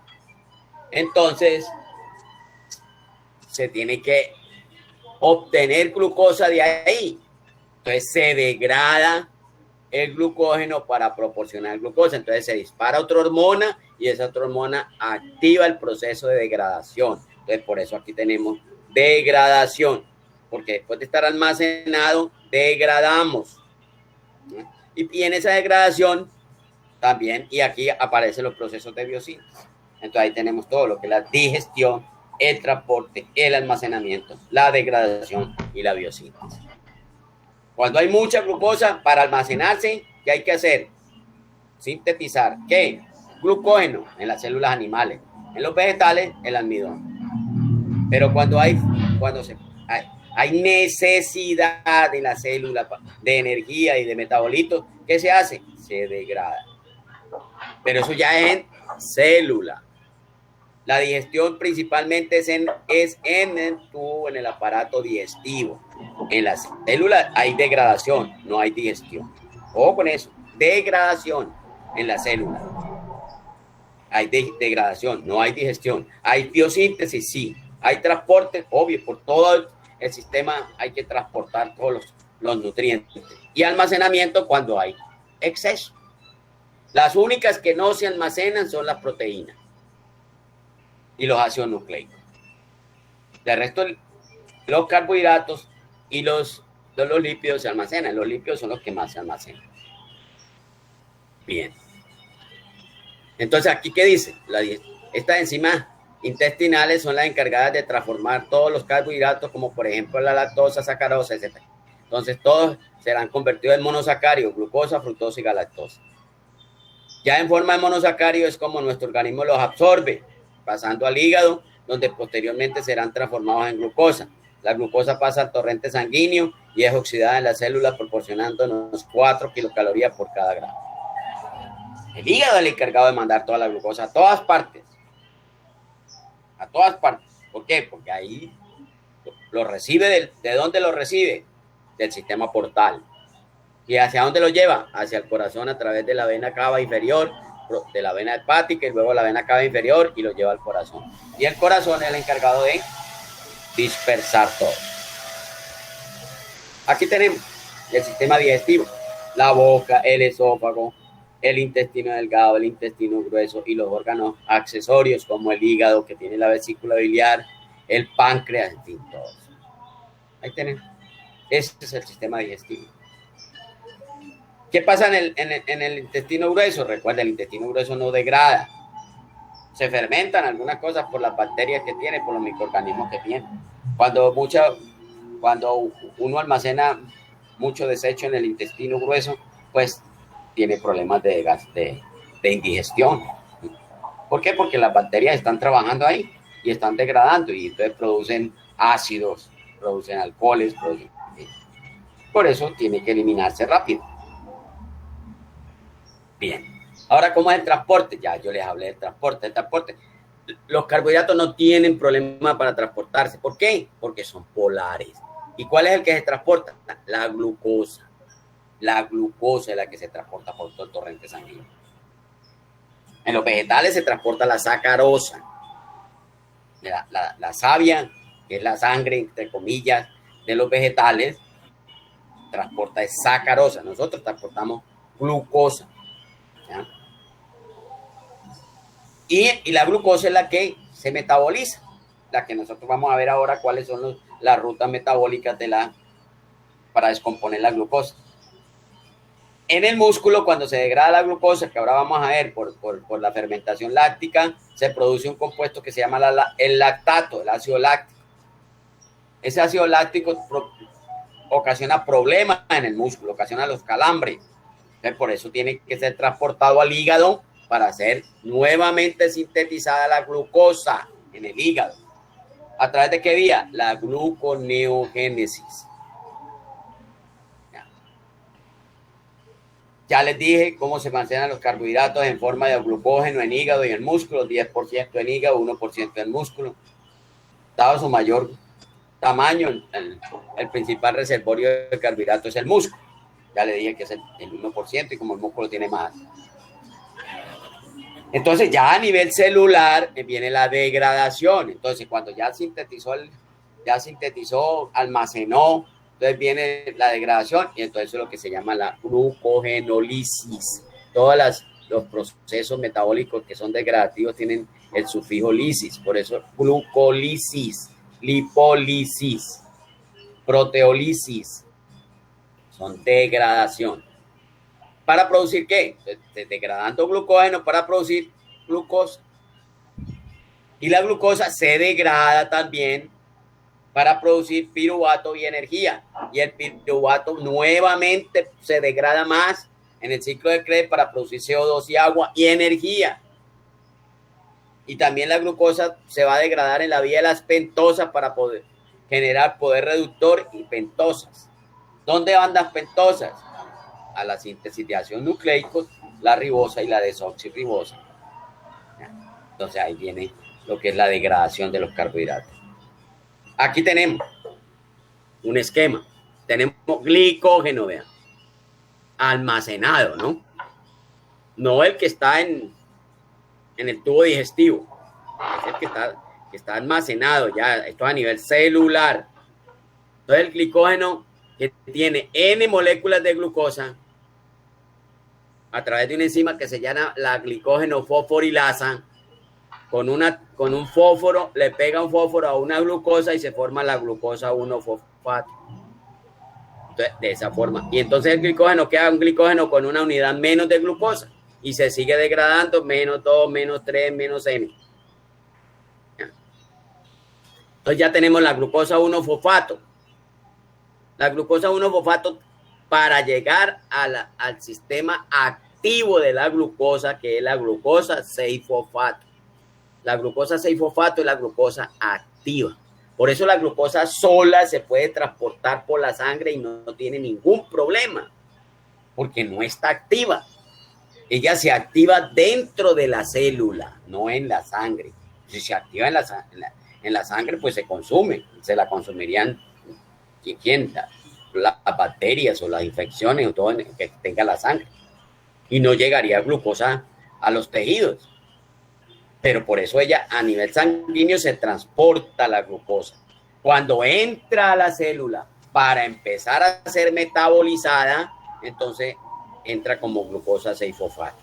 entonces se tiene que obtener glucosa de ahí. Entonces se degrada el glucógeno para proporcionar glucosa. Entonces se dispara otra hormona y esa otra hormona activa el proceso de degradación. Entonces por eso aquí tenemos degradación, porque después de estar almacenado, degradamos. Y en esa degradación también, y aquí aparecen los procesos de biosíntesis. Entonces ahí tenemos todo lo que es la digestión, el transporte, el almacenamiento, la degradación y la biosíntesis. Cuando hay mucha glucosa para almacenarse, ¿qué hay que hacer? Sintetizar, ¿qué? Glucógeno en las células animales. En los vegetales, el almidón. Pero cuando hay necesidad de la célula de energía y de metabolitos, ¿qué se hace? Se degrada. Pero eso ya es en célula. La digestión principalmente es en el aparato digestivo. En las células hay degradación, no hay digestión. Ojo con eso, degradación en la célula. Hay degradación, no hay digestión. Hay biosíntesis, sí. Hay transporte, obvio, por todo el sistema hay que transportar todos los nutrientes. Y almacenamiento cuando hay exceso. Las únicas que no se almacenan son las proteínas y los ácidos nucleicos. De resto, los carbohidratos y los lípidos se almacenan. Los lípidos son los que más se almacenan. Bien. Entonces, ¿aquí qué dice? Estas enzimas intestinales son las encargadas de transformar todos los carbohidratos, como por ejemplo la lactosa, sacarosa, etc. Entonces, todos serán convertidos en monosacáridos, glucosa, fructosa y galactosa. Ya en forma de monosacárido es como nuestro organismo los absorbe, pasando al hígado, donde posteriormente serán transformados en glucosa. La glucosa pasa al torrente sanguíneo y es oxidada en las células, proporcionándonos 4 kilocalorías por cada gramo. El hígado es el encargado de mandar toda la glucosa a todas partes. A todas partes. ¿Por qué? Porque ahí lo recibe. ¿De dónde lo recibe? Del sistema portal. ¿Y hacia dónde lo lleva? Hacia el corazón a través de la vena cava inferior, de la vena hepática y luego la vena cava inferior y lo lleva al corazón. Y el corazón es el encargado de dispersar todo. Aquí tenemos el sistema digestivo, la boca, el esófago, el intestino delgado, el intestino grueso y los órganos accesorios como el hígado que tiene la vesícula biliar, el páncreas, en fin, todo eso. Ahí tenemos. Este es el sistema digestivo. ¿Qué pasa en el intestino grueso? Recuerda, el intestino grueso no degrada. Se fermentan algunas cosas por las bacterias que tiene, por los microorganismos que tiene. Cuando uno almacena mucho desecho en el intestino grueso, pues tiene problemas de indigestión. ¿Por qué? Porque las bacterias están trabajando ahí y están degradando y entonces producen ácidos, producen alcoholes, por eso tiene que eliminarse rápido. Bien, ahora ¿cómo es el transporte? Ya yo les hablé del transporte. El transporte, los carbohidratos no tienen problema para transportarse. ¿Por qué? Porque son polares. ¿Y cuál es el que se transporta? La glucosa. La glucosa es la que se transporta por todo el torrente sanguíneo. En los vegetales se transporta la sacarosa. La savia, que es la sangre, entre comillas, de los vegetales, transporta es sacarosa. Nosotros transportamos glucosa. ¿Ya? Y la glucosa es la que se metaboliza, la que nosotros vamos a ver ahora cuáles son las rutas metabólicas para descomponer la glucosa. En el músculo, cuando se degrada la glucosa, que ahora vamos a ver por la fermentación láctica, se produce un compuesto que se llama el lactato, el ácido láctico. Ese ácido láctico ocasiona problemas en el músculo, ocasiona los calambres. Entonces, por eso tiene que ser transportado al hígado para ser nuevamente sintetizada la glucosa en el hígado. ¿A través de qué vía? La gluconeogénesis. Ya les dije cómo se almacenan los carbohidratos en forma de glucógeno en hígado y en músculo, 10% en hígado, 1% en músculo. Dado su mayor tamaño, el principal reservorio de carbohidratos es el músculo. Ya le dije que es el 1% y como el músculo tiene más. Entonces ya a nivel celular viene la degradación. Entonces cuando ya sintetizó, almacenó, entonces viene la degradación y entonces es lo que se llama la glucogenólisis. Todos los procesos metabólicos que son degradativos tienen el sufijo lisis. Por eso glucólisis, lipólisis, proteólisis. Son degradación. ¿Para producir qué? Degradando glucógeno para producir glucosa. Y la glucosa se degrada también para producir piruvato y energía. Y el piruvato nuevamente se degrada más en el ciclo de Krebs para producir CO2 y agua y energía. Y también la glucosa se va a degradar en la vía de las pentosas para poder generar poder reductor y pentosas. ¿Dónde van las pentosas? A la síntesis de ácidos nucleicos, la ribosa y la desoxirribosa. Entonces ahí viene lo que es la degradación de los carbohidratos. Aquí tenemos un esquema. Tenemos glicógeno, vean, almacenado, ¿no? No el que está en el tubo digestivo. Es el que está almacenado ya. Esto a nivel celular. Entonces el glicógeno que tiene N moléculas de glucosa a través de una enzima que se llama la glicógeno fosforilasa. Con un fósforo, le pega un fósforo a una glucosa y se forma la glucosa 1-fosfato. Entonces, de esa forma. Y entonces el glicógeno queda un glicógeno con una unidad menos de glucosa y se sigue degradando, -2, -3, -m. Entonces ya tenemos la glucosa 1-fosfato. La glucosa 1-fosfato para llegar al sistema activo de la glucosa, que es la glucosa 6-fosfato. La glucosa 6-fosfato es la glucosa activa. Por eso la glucosa sola se puede transportar por la sangre y no tiene ningún problema, porque no está activa. Ella se activa dentro de la célula, no en la sangre. Si se activa en la sangre, pues se consume. Se la consumirían ¿quién? Las bacterias o las infecciones o todo que tenga la sangre. Y no llegaría glucosa a los tejidos. Pero por eso ella a nivel sanguíneo se transporta la glucosa. Cuando entra a la célula para empezar a ser metabolizada, entonces entra como glucosa 6-fosfato.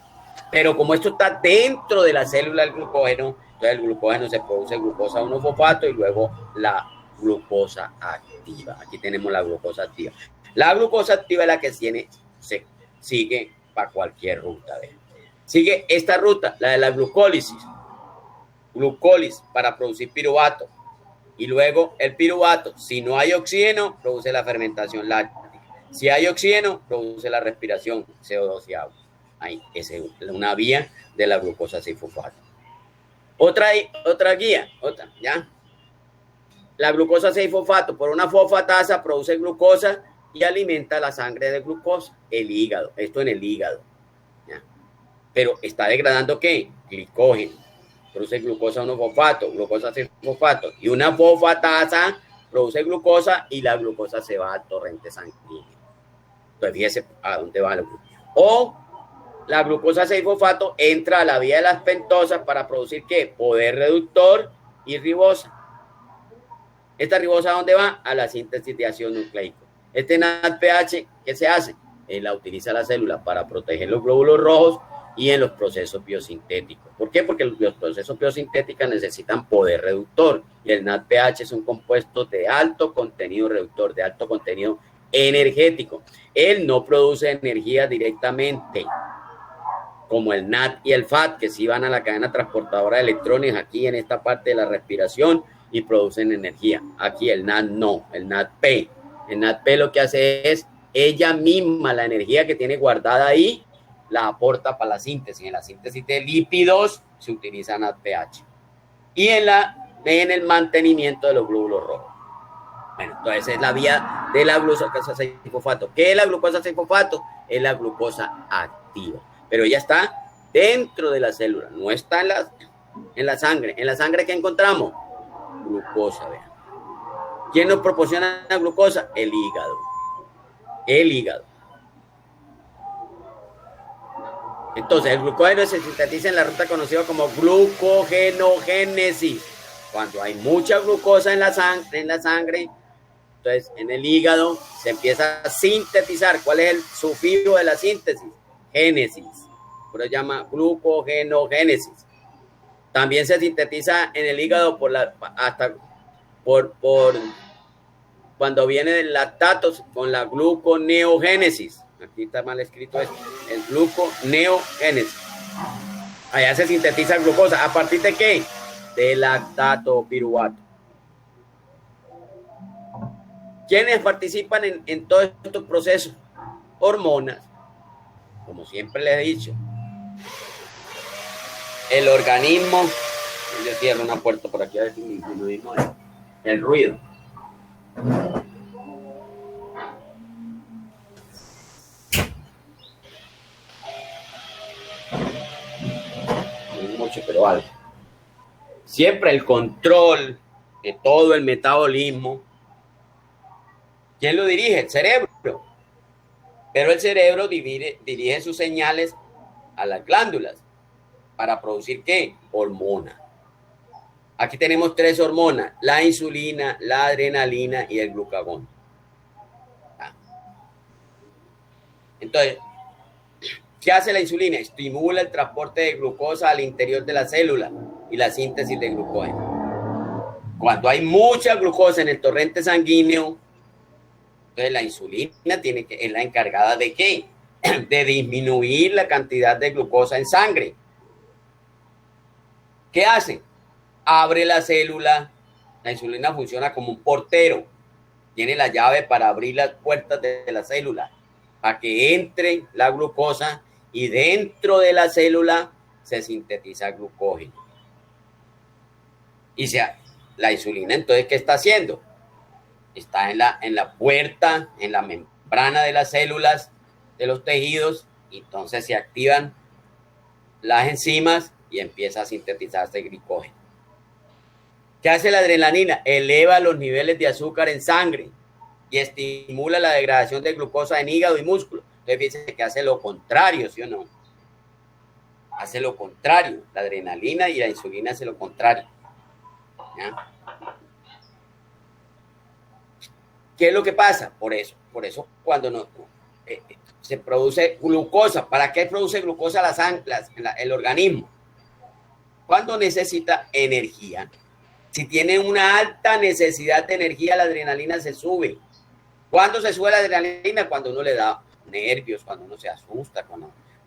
Pero como esto está dentro de la célula del glucógeno, entonces el glucógeno se produce glucosa 1-fosfato y luego la glucosa activa. Aquí tenemos la glucosa activa. La glucosa activa es la que se sigue para cualquier ruta. Sigue esta ruta, la de la glucólisis. Glucólisis para producir piruvato. Y luego el piruvato, si no hay oxígeno, produce la fermentación láctica. Si hay oxígeno, produce la respiración, CO2 y agua. Ahí, esa es una vía de la glucosa 6-fosfato. Otra guía, ¿ya? La glucosa 6-fosfato por una fosfatasa produce glucosa y alimenta la sangre de glucosa, el hígado. Esto en el hígado, ¿ya? Pero está degradando ¿qué? Glicógeno. Produce glucosa 1-fosfato, glucosa 6-fosfato. Y una fosfatasa produce glucosa y la glucosa se va al torrente sanguíneo. Entonces, fíjese a dónde va la glucosa. O la glucosa 6-fosfato entra a la vía de las pentosas para producir ¿qué? Poder reductor y ribosa. ¿Esta ribosa a dónde va? A la síntesis de ácido nucleico. Este NADPH, ¿qué se hace? La utiliza la célula para proteger los glóbulos rojos y en los procesos biosintéticos. ¿Por qué? Porque los procesos biosintéticos necesitan poder reductor y el NADPH es un compuesto de alto contenido reductor, de alto contenido energético. Él no produce energía directamente como el NAD y el FAT, que sí van a la cadena transportadora de electrones aquí en esta parte de la respiración y producen energía. Aquí el NAD no, el NADP. El NADP lo que hace es ella misma, la energía que tiene guardada ahí, la aporta para la síntesis. En la síntesis de lípidos se utiliza NADPH. Y en el mantenimiento de los glóbulos rojos. Bueno, entonces es la vía de la glucosa 6-fosfato. ¿Qué es la glucosa 6-fosfato? Es la glucosa activa. Pero ella está dentro de la célula, no está en la sangre. ¿En la sangre qué encontramos? Glucosa, vean. ¿Quién nos proporciona la glucosa? El hígado. El hígado. Entonces, el glucógeno se sintetiza en la ruta conocida como glucogenogénesis. Cuando hay mucha glucosa en la sangre, entonces en el hígado se empieza a sintetizar. ¿Cuál es el sufijo de la síntesis? Génesis. Por eso se llama glucogenogénesis. También se sintetiza en el hígado por cuando viene del lactato con la gluconeogénesis. Aquí está mal escrito esto. El gluconeogénesis. Allá se sintetiza glucosa. ¿A partir de qué? De lactato o piruvato. ¿Quiénes participan en todos estos procesos? Hormonas. Como siempre les he dicho. El organismo. Yo cierro una puerta por aquí a ver si disminuimos el ruido. No mucho, pero algo. Siempre el control de todo el metabolismo. ¿Quién lo dirige? El cerebro. Pero el cerebro dirige sus señales a las glándulas para producir ¿qué? Hormonas. Aquí tenemos 3 hormonas: la insulina, la adrenalina y el glucagón. Entonces, ¿Qué hace la insulina? Estimula el transporte de glucosa al interior de la célula y la síntesis de glucógeno. Cuando hay mucha glucosa en el torrente sanguíneo, entonces la insulina es la encargada ¿de qué? De disminuir la cantidad de glucosa en sangre. ¿Qué hace? Abre la célula. La insulina funciona como un portero. Tiene la llave para abrir las puertas de la célula, para que entre la glucosa y dentro de la célula se sintetiza glucógeno. Y la insulina, entonces, ¿qué está haciendo? Está en la puerta, en la membrana de las células, de los tejidos, y entonces se activan las enzimas y empieza a sintetizarse glucógeno. ¿Qué hace la adrenalina? Eleva los niveles de azúcar en sangre y estimula la degradación de glucosa en hígado y músculo. Entonces, fíjense que hace lo contrario, ¿sí o no? Hace lo contrario. La adrenalina y la insulina hace lo contrario. ¿Ya? ¿Qué es lo que pasa? Por eso cuando se produce glucosa. ¿Para qué produce glucosa el organismo? Cuando necesita energía. Si tiene una alta necesidad de energía, la adrenalina se sube. ¿Cuándo se sube la adrenalina? Cuando uno le da nervios, cuando uno se asusta,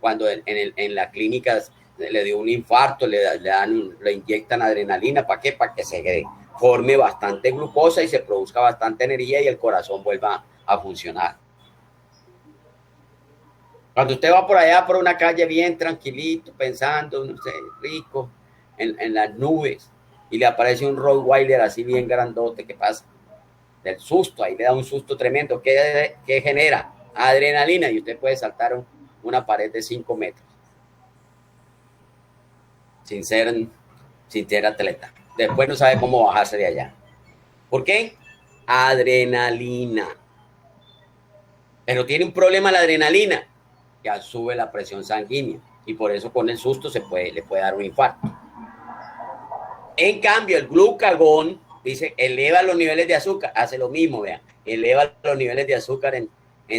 cuando en las clínicas le dio un infarto, le inyectan adrenalina. ¿Para qué? Para que se forme bastante glucosa y se produzca bastante energía y el corazón vuelva a funcionar. Cuando usted va por allá, por una calle bien tranquilito, pensando, no sé, rico, en las nubes, y le aparece un Rottweiler así bien grandote, ¿qué pasa? Del susto, ahí le da un susto tremendo. ¿Qué genera? Adrenalina, y usted puede saltar una pared de 5 metros sin ser atleta. Después no sabe cómo bajarse de allá. ¿Por qué? Adrenalina. Pero tiene un problema la adrenalina, que sube la presión sanguínea, y por eso con el susto le puede dar un infarto. En cambio, el glucagón, dice, eleva los niveles de azúcar, hace lo mismo, vean, eleva los niveles de azúcar en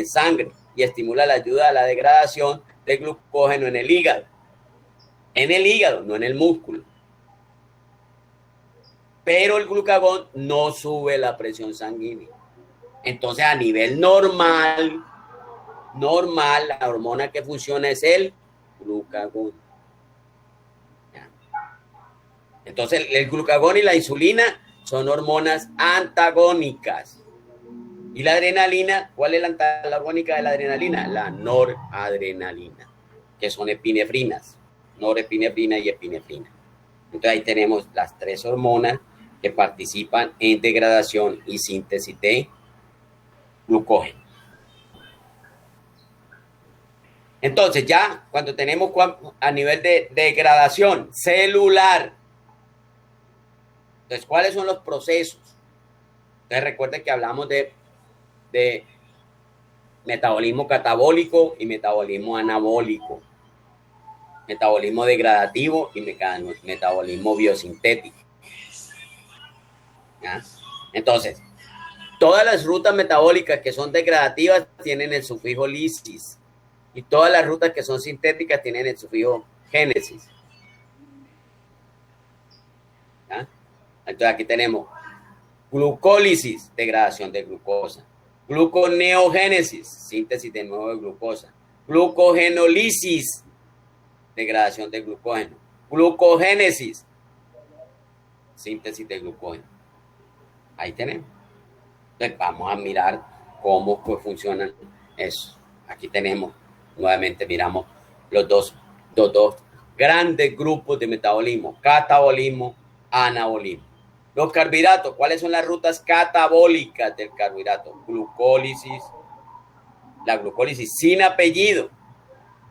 sangre y estimula la ayuda a la degradación de glucógeno en el hígado. En el hígado, no en el músculo. Pero el glucagón no sube la presión sanguínea. Entonces, a nivel normal, la hormona que funciona es el glucagón. Entonces, el glucagón y la insulina son hormonas antagónicas. Y la adrenalina, ¿cuál es la antagónica de la adrenalina? La noradrenalina, que son epinefrinas, norepinefrina y epinefrina. Entonces, ahí tenemos las 3 hormonas que participan en degradación y síntesis de glucógeno. Entonces, ya cuando tenemos a nivel de degradación celular, entonces, ¿cuáles son los procesos? Entonces, recuerden que hablamos de metabolismo catabólico y metabolismo anabólico, metabolismo degradativo y metabolismo biosintético. ¿Ya? Entonces, todas las rutas metabólicas que son degradativas tienen el sufijo lisis y todas las rutas que son sintéticas tienen el sufijo génesis. ¿Ya? Entonces aquí tenemos glucólisis, degradación de glucosa, gluconeogénesis, síntesis de nuevo de glucosa, glucogenólisis, degradación de glucógeno, glucogénesis, síntesis de glucógeno. Ahí tenemos. Entonces vamos a mirar cómo funcionan eso. Aquí tenemos, nuevamente miramos los dos grandes grupos de metabolismo, catabolismo, anabolismo. Los carbohidratos, ¿cuáles son las rutas catabólicas del carbohidrato? Glucólisis, la glucólisis sin apellido,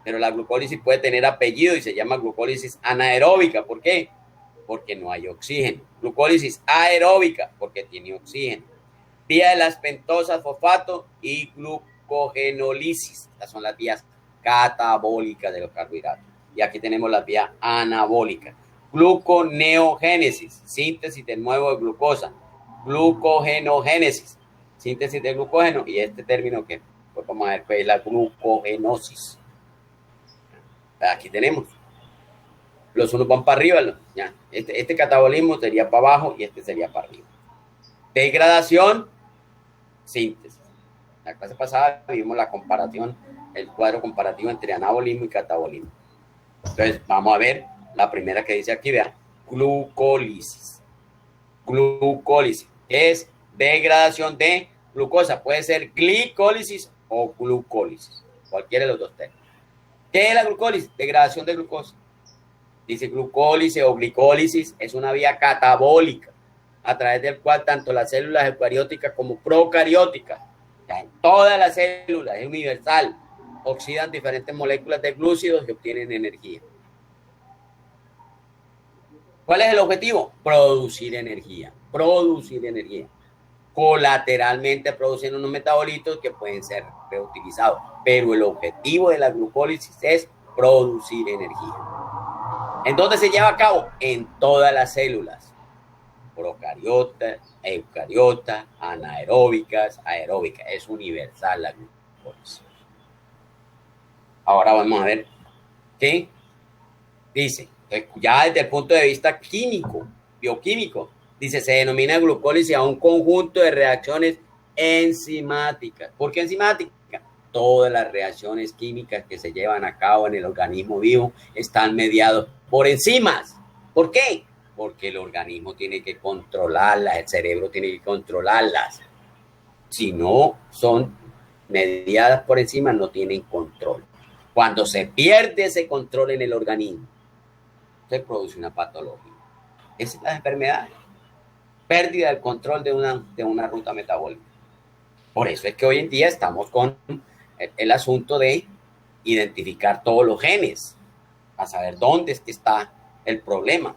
pero la glucólisis puede tener apellido y se llama glucólisis anaeróbica. ¿Por qué? Porque no hay oxígeno. Glucólisis aeróbica, porque tiene oxígeno. Vía de las pentosas fosfato y glucogenólisis. Estas son las vías catabólicas de los carbohidratos. Y aquí tenemos las vías anabólicas. Gluconeogénesis, síntesis de nuevo de glucosa. Glucogenogénesis, síntesis de glucógeno. Y este término que pues vamos a ver pues, es la glucogenosis. Aquí tenemos. Los unos van para arriba, ya. Este catabolismo sería para abajo y este sería para arriba. Degradación, síntesis. La clase pasada vimos la comparación, el cuadro comparativo entre anabolismo y catabolismo. Entonces, vamos a ver la primera que dice aquí, vean, glucólisis. Glucólisis es degradación de glucosa. Puede ser glicólisis o glucólisis, cualquiera de los dos términos. ¿Qué es la glucólisis? Degradación de glucosa. Dice glucólisis o glicólisis es una vía catabólica a través del cual tanto las células eucarióticas como procarióticas, ya en todas las células, es universal, oxidan diferentes moléculas de glúcidos que obtienen energía. ¿Cuál es el objetivo? Producir energía. Producir energía. Colateralmente producen unos metabolitos que pueden ser reutilizados, pero el objetivo de la glucólisis es producir energía. ¿En dónde se lleva a cabo? En todas las células. Procariotas, eucariotas, anaeróbicas, aeróbicas. Es universal la glucólisis. Ahora vamos a ver qué dice. Ya desde el punto de vista químico, bioquímico, dice, se denomina glucólisis a un conjunto de reacciones enzimáticas. ¿Por qué enzimáticas? Todas las reacciones químicas que se llevan a cabo en el organismo vivo están mediados por enzimas. ¿Por qué? Porque el organismo tiene que controlarlas, el cerebro tiene que controlarlas. Si no son mediadas por enzimas, no tienen control. Cuando se pierde ese control en el organismo, se produce una patología. Esa es la enfermedad. Pérdida del control de una ruta metabólica. Por eso es que hoy en día estamos con el asunto de identificar todos los genes, para saber dónde es que está el problema.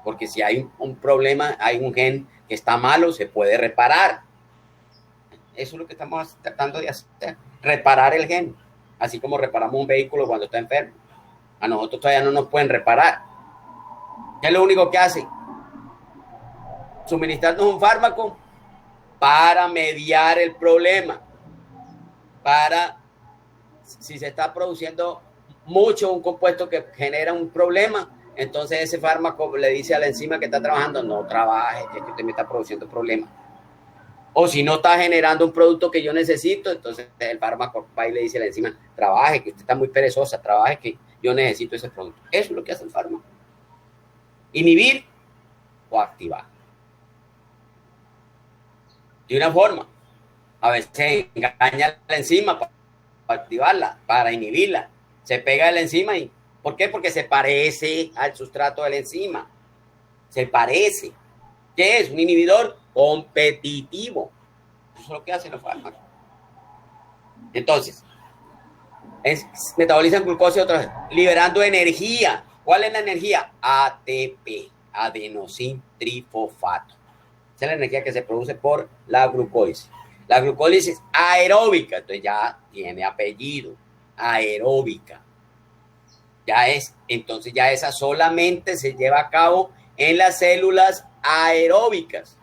Porque si hay un problema, hay un gen que está malo, se puede reparar. Eso es lo que estamos tratando de hacer, reparar el gen. Así como reparamos un vehículo cuando está enfermo. A nosotros todavía no nos pueden reparar. ¿Qué es lo único que hace? Suministrarnos un fármaco para mediar el problema. Para, si se está produciendo mucho un compuesto que genera un problema, entonces ese fármaco le dice a la enzima que está trabajando, no trabaje, que usted me está produciendo problemas. O si no está generando un producto que yo necesito, entonces el fármaco va y le dice a la enzima, trabaje, que usted está muy perezosa, trabaje, que yo necesito ese producto. Eso es lo que hace el fármaco. Inhibir o activar. De una forma, a veces engaña a la enzima para activarla, para inhibirla. Se pega a la enzima y ¿por qué? Porque se parece al sustrato de la enzima. Se parece. ¿Qué es? Un inhibidor competitivo. Eso es lo que hacen los fármacos. Entonces, metabolizan glucosa otra vez, liberando energía. ¿Cuál es la energía? ATP, adenosín trifosfato. Esa es la energía que se produce por la glucólisis. La glucólisis aeróbica, entonces ya tiene apellido, aeróbica. Entonces ya esa solamente se lleva a cabo en las células aeróbicas,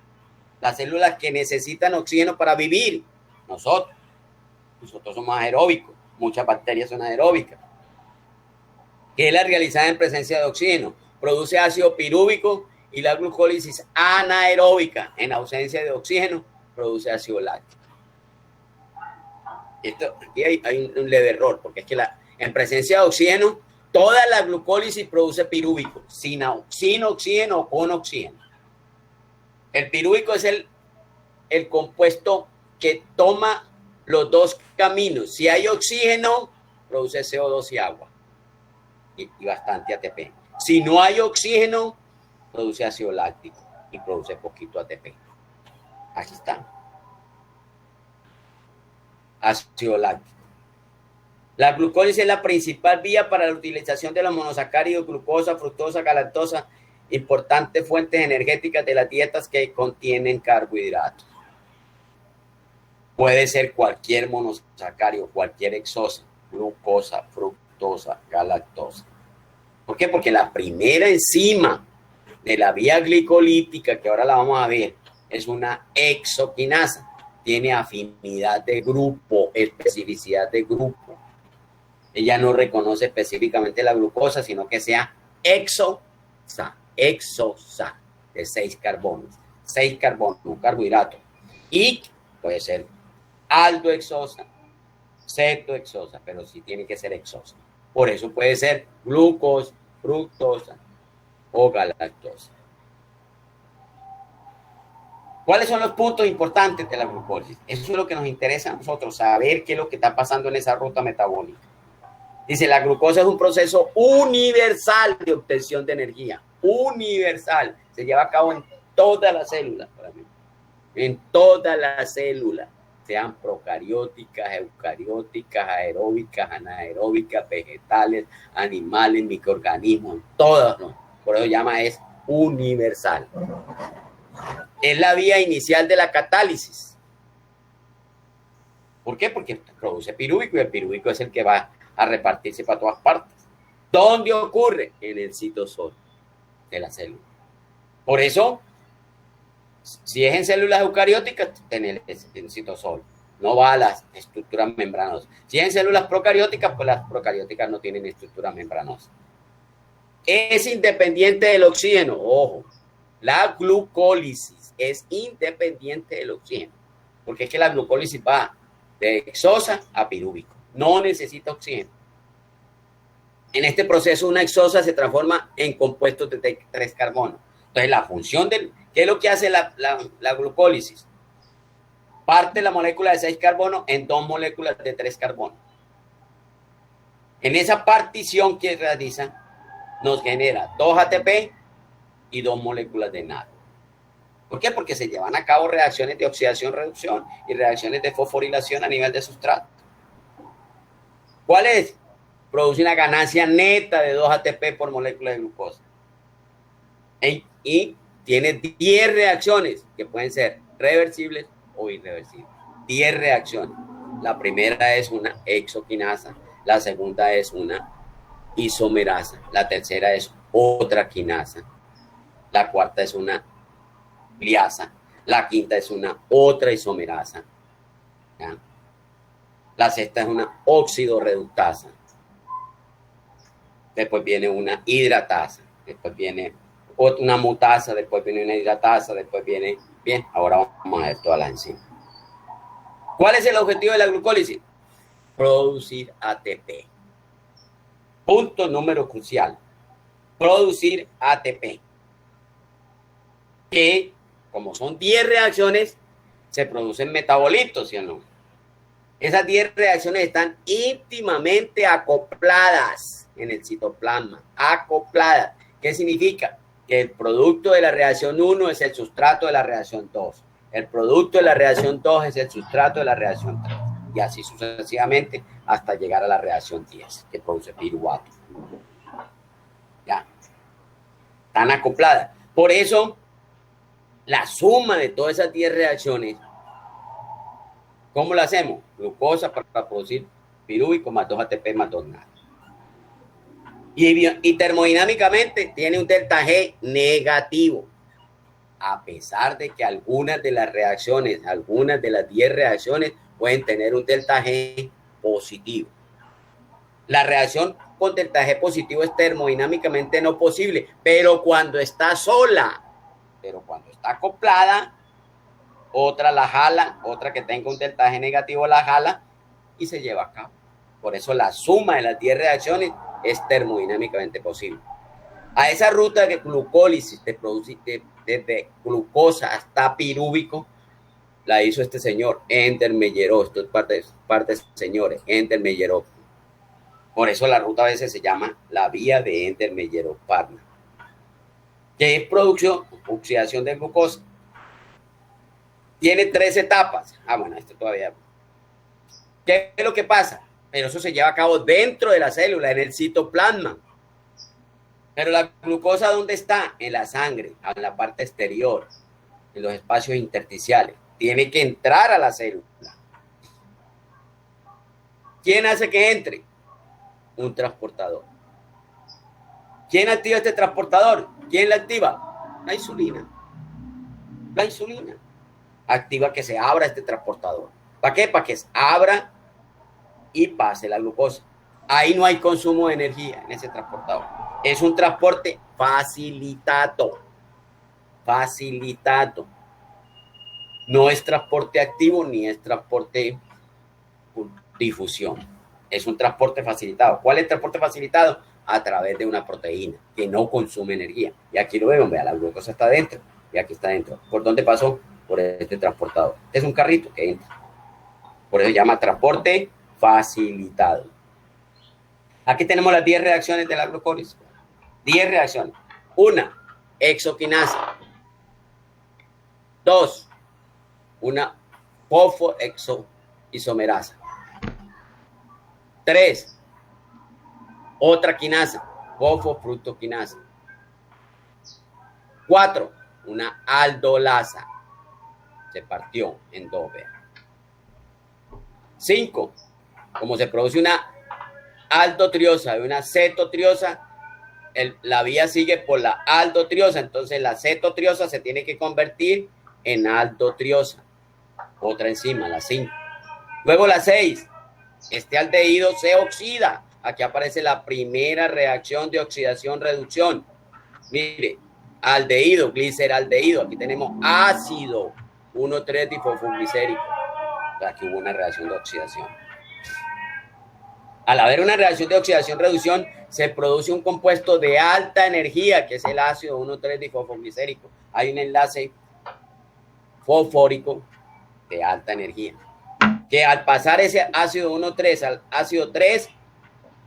las células que necesitan oxígeno para vivir. Nosotros somos aeróbicos, muchas bacterias son aeróbicas. ¿Qué es la realizada en presencia de oxígeno? Produce ácido pirúvico y la glucólisis anaeróbica, en ausencia de oxígeno, produce ácido láctico. Aquí hay un leve error, porque es que en presencia de oxígeno, toda la glucólisis produce pirúvico, sin oxígeno o con oxígeno. El pirúvico es el compuesto que toma los dos caminos. Si hay oxígeno, produce CO2 y agua. Y bastante ATP. Si no hay oxígeno, produce ácido láctico y produce poquito ATP. Aquí está. Ácido láctico. La glucólisis es la principal vía para la utilización de los monosacáridos, glucosa, fructosa, galactosa, importantes fuentes energéticas de las dietas que contienen carbohidratos. Puede ser cualquier monosacárido, cualquier exosa, glucosa, fructosa, galactosa. ¿Por qué? Porque la primera enzima de la vía glicolítica, que ahora la vamos a ver, es una hexoquinasa. Tiene afinidad de grupo, especificidad de grupo. Ella no reconoce específicamente la glucosa, sino que sea exosa, de 6 carbonos. 6 carbonos, un carbohidrato. Y puede ser aldohexosa, cetohexosa, pero sí tiene que ser exosa. Por eso puede ser glucosa, fructosa o galactosa. ¿Cuáles son los puntos importantes de la glucólisis? Eso es lo que nos interesa a nosotros, saber qué es lo que está pasando en esa ruta metabólica. Dice, la glucosa es un proceso universal de obtención de energía. Universal. Se lleva a cabo en todas las células. En todas las células. Sean procarióticas, eucarióticas, aeróbicas, anaeróbicas, vegetales, animales, microorganismos. Todas, ¿no? Por eso llama es universal. Es la vía inicial de la catálisis. ¿Por qué? Porque produce pirúvico y el pirúvico es el que va a repartirse para todas partes. ¿Dónde ocurre? En el citosol de la célula. Por eso, si es en células eucarióticas, tiene el citosol. No va a las estructuras membranosas. Si es en células procarióticas, pues las procarióticas no tienen estructura membranosa. Es independiente del oxígeno. Ojo, la glucólisis es independiente del oxígeno. Porque es que la glucólisis va de exosa a pirúvico. No necesita oxígeno. En este proceso, una exosa se transforma en compuestos de 3 carbonos. Entonces, la función del... ¿Qué es lo que hace la glucólisis? Parte la molécula de 6 carbonos en 2 moléculas de 3 carbonos. En esa partición que realiza, nos genera 2 ATP y 2 moléculas de NAD. ¿Por qué? Porque se llevan a cabo reacciones de oxidación-reducción y reacciones de fosforilación a nivel de sustrato. ¿Cuál es? Produce una ganancia neta de 2 ATP por molécula de glucosa. Y tiene 10 reacciones que pueden ser reversibles o irreversibles. 10 reacciones. La primera es una exoquinasa, la segunda es una isomerasa, la tercera es otra quinasa, la cuarta es una liasa, la quinta es una otra isomerasa, ¿ya? La sexta es una oxidorreductasa. Después viene una hidratasa. Después viene una mutasa. Después viene una hidratasa. Después viene... Bien, ahora vamos a ver todas las enzimas. ¿Cuál es el objetivo de la glucólisis? Producir ATP. Punto número crucial. Producir ATP. Que, como son 10 reacciones, se producen metabolitos, ¿sí o no? Esas 10 reacciones están íntimamente acopladas en el citoplasma. Acopladas. ¿Qué significa? Que el producto de la reacción 1 es el sustrato de la reacción 2. El producto de la reacción 2 es el sustrato de la reacción 3. Y así sucesivamente hasta llegar a la reacción 10, que produce piruvato. Ya. Están acopladas. Por eso, la suma de todas esas 10 reacciones, ¿cómo lo hacemos? Glucosa para producir pirúvico más 2 ATP más 2 NAD. Y termodinámicamente tiene un delta G negativo. A pesar de que algunas de las reacciones, algunas de las 10 reacciones pueden tener un delta G positivo. La reacción con delta G positivo es termodinámicamente no posible, pero cuando está sola, pero cuando está acoplada, otra la jala, otra que tenga un delta G negativo la jala y se lleva a cabo. Por eso la suma de las 10 reacciones es termodinámicamente posible. A esa ruta de glucólisis de producir desde glucosa hasta pirúvico la hizo este señor, Ender Mellerov. Esto es parte de señores, Ender Mellerov. Por eso la ruta a veces se llama la vía de Ender Mellerov-Partner, que es producción, oxidación de glucosa. Tiene 3 etapas. Bueno, esto todavía. ¿Qué es lo que pasa? Pero eso se lleva a cabo dentro de la célula, en el citoplasma. Pero la glucosa, ¿dónde está? En la sangre, en la parte exterior, en los espacios intersticiales. Tiene que entrar a la célula. ¿Quién hace que entre? Un transportador. ¿Quién activa este transportador? ¿Quién la activa? La insulina. La insulina activa que se abra este transportador. ¿Para qué? Para que se abra y pase la glucosa. Ahí no hay consumo de energía en ese transportador. Es un transporte facilitado. Facilitado. No es transporte activo ni es transporte por difusión. Es un transporte facilitado. ¿Cuál es el transporte facilitado? A través de una proteína que no consume energía. Y aquí lo vemos, vea, la glucosa está dentro y aquí está dentro. ¿Por dónde pasó? Por este transportador. Es un carrito que entra. Por eso se llama transporte facilitado. Aquí tenemos las 10 reacciones de la glucólisis. 10 reacciones. 1, exoquinasa. 2, una fosfoexoisomerasa. 3, otra quinasa, fosfofructoquinasa. 4, una aldolasa. Se partió en 2, vean. 5, como se produce una aldotriosa y una cetotriosa, la vía sigue por la aldotriosa, entonces la cetotriosa se tiene que convertir en aldotriosa. Otra enzima, la 5. Luego la 6, este aldehído se oxida. Aquí aparece la primera reacción de oxidación-reducción. Mire, aldehído, gliceraldehído. Aquí tenemos ácido 1,3-difosfoglicérico. Aquí hubo una reacción de oxidación. Al haber una reacción de oxidación-reducción, se produce un compuesto de alta energía, que es el ácido 1,3-difosfoglicérico. Hay un enlace fosfórico de alta energía, que al pasar ese ácido 1,3 al ácido 3,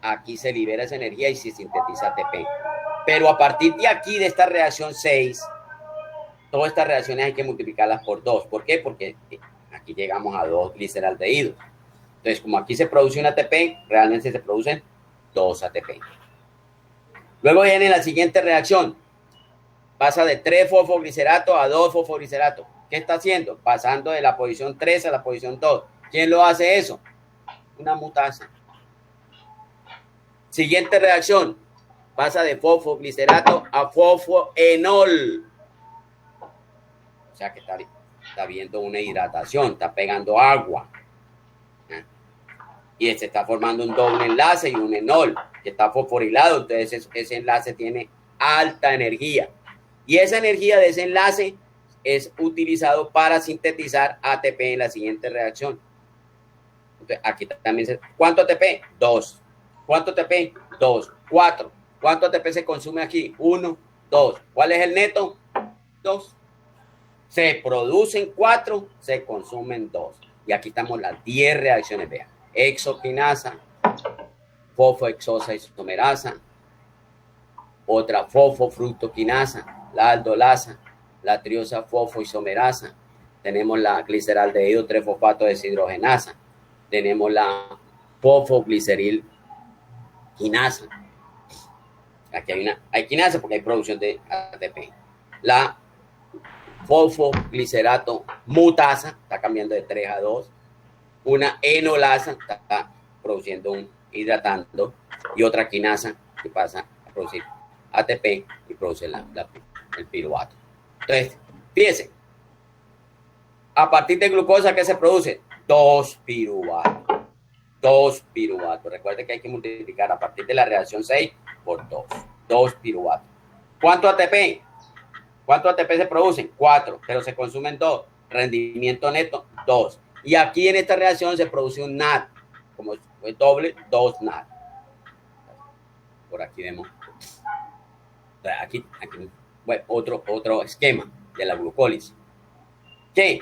aquí se libera esa energía y se sintetiza ATP. Pero a partir de aquí, de esta reacción 6, todas estas reacciones hay que multiplicarlas por 2. ¿Por qué? Porque aquí llegamos a 2 gliceraldehídos. Entonces, como aquí se produce un ATP, realmente se producen 2 ATP. Luego viene la siguiente reacción. Pasa de 3 fosfoglicerato a 2 fosfoglicerato. ¿Qué está haciendo? Pasando de la posición 3 a la posición 2. ¿Quién lo hace eso? Una mutasa. Siguiente reacción. Pasa de fosfoglicerato a fosfoenol. O sea que está habiendo una hidratación, está pegando agua. Y se está formando un doble enlace y un enol que está fosforilado. Entonces ese enlace tiene alta energía. Y esa energía de ese enlace es utilizado para sintetizar ATP en la siguiente reacción. Entonces, aquí también ¿cuánto ATP? 2. ¿Cuánto ATP? 2. 4. ¿Cuánto ATP se consume aquí? 1, 2. ¿Cuál es el neto? 2. Se producen 4, se consumen 2. Y aquí estamos las 10 reacciones, vean. Exoquinasa, fosfoexosa-isomerasa, otra fosfofructoquinasa, la aldolasa, la triosa fosfoisomerasa, tenemos la gliceraldehído 3-fosfato deshidrogenasa, tenemos la fosfogliceril quinasa. Aquí hay quinasa porque hay producción de ATP. La fosfoglicerato mutasa, está cambiando de 3 a 2. Una enolasa está produciendo hidratando, y otra quinasa que pasa a producir ATP y produce el piruvato. Entonces, fíjense, a partir de glucosa, ¿qué se produce? 2 piruvatos. 2 piruvatos. Recuerden que hay que multiplicar a partir de la reacción 6 por 2. 2 piruvatos. ¿Cuánto ATP? ¿Cuánto ATP se producen? 4, pero se consumen 2. Rendimiento neto, 2. Y aquí en esta reacción se produce un NAD, como es doble, 2 NAD. Por aquí vemos. Aquí bueno, otro esquema de la glucólisis. ¿Qué?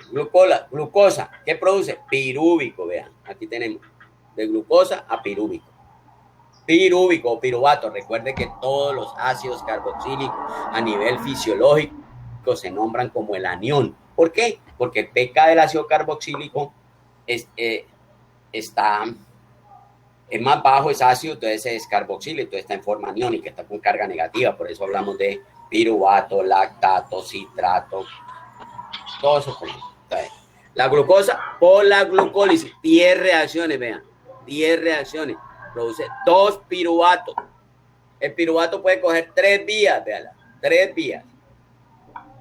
Glucosa. ¿Qué produce? Pirúvico, vean. Aquí tenemos de glucosa a pirúvico. Pirúvico o piruvato. Recuerde que todos los ácidos carboxílicos a nivel fisiológico se nombran como el anión. ¿Por qué? Porque el pK del ácido carboxílico es más bajo, es ácido, entonces es carboxílico, entonces está en forma aniónica, está con carga negativa, por eso hablamos de piruvato, lactato, citrato, todo eso. Entonces, la glucosa por la glucólisis, 10 reacciones, vean, 10 reacciones, produce 2 piruvatos. El piruvato puede coger 3 vías, vean, 3 vías.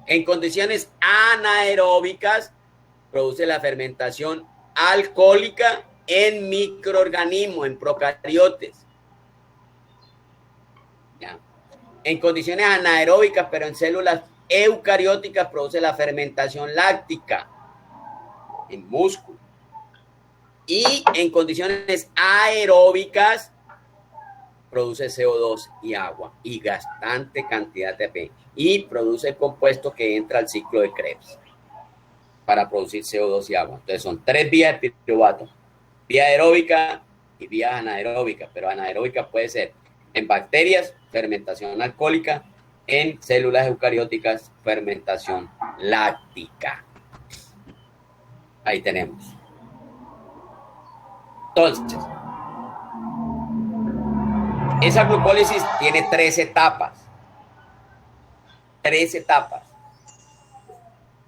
En condiciones anaeróbicas, produce la fermentación alcohólica en microorganismos, en procariotes. En condiciones anaeróbicas, pero en células eucarióticas, produce la fermentación láctica en músculo. Y en condiciones aeróbicas, produce CO2 y agua y bastante cantidad de ATP. Y produce el compuesto que entra al ciclo de Krebs para producir CO2 y agua. Entonces son 3 vías de piruvato: vía aeróbica y vía anaeróbica. Pero anaeróbica puede ser en bacterias, fermentación alcohólica; en células eucarióticas, fermentación láctica. Ahí tenemos. Entonces, esa glucólisis tiene 3 etapas. 3 etapas.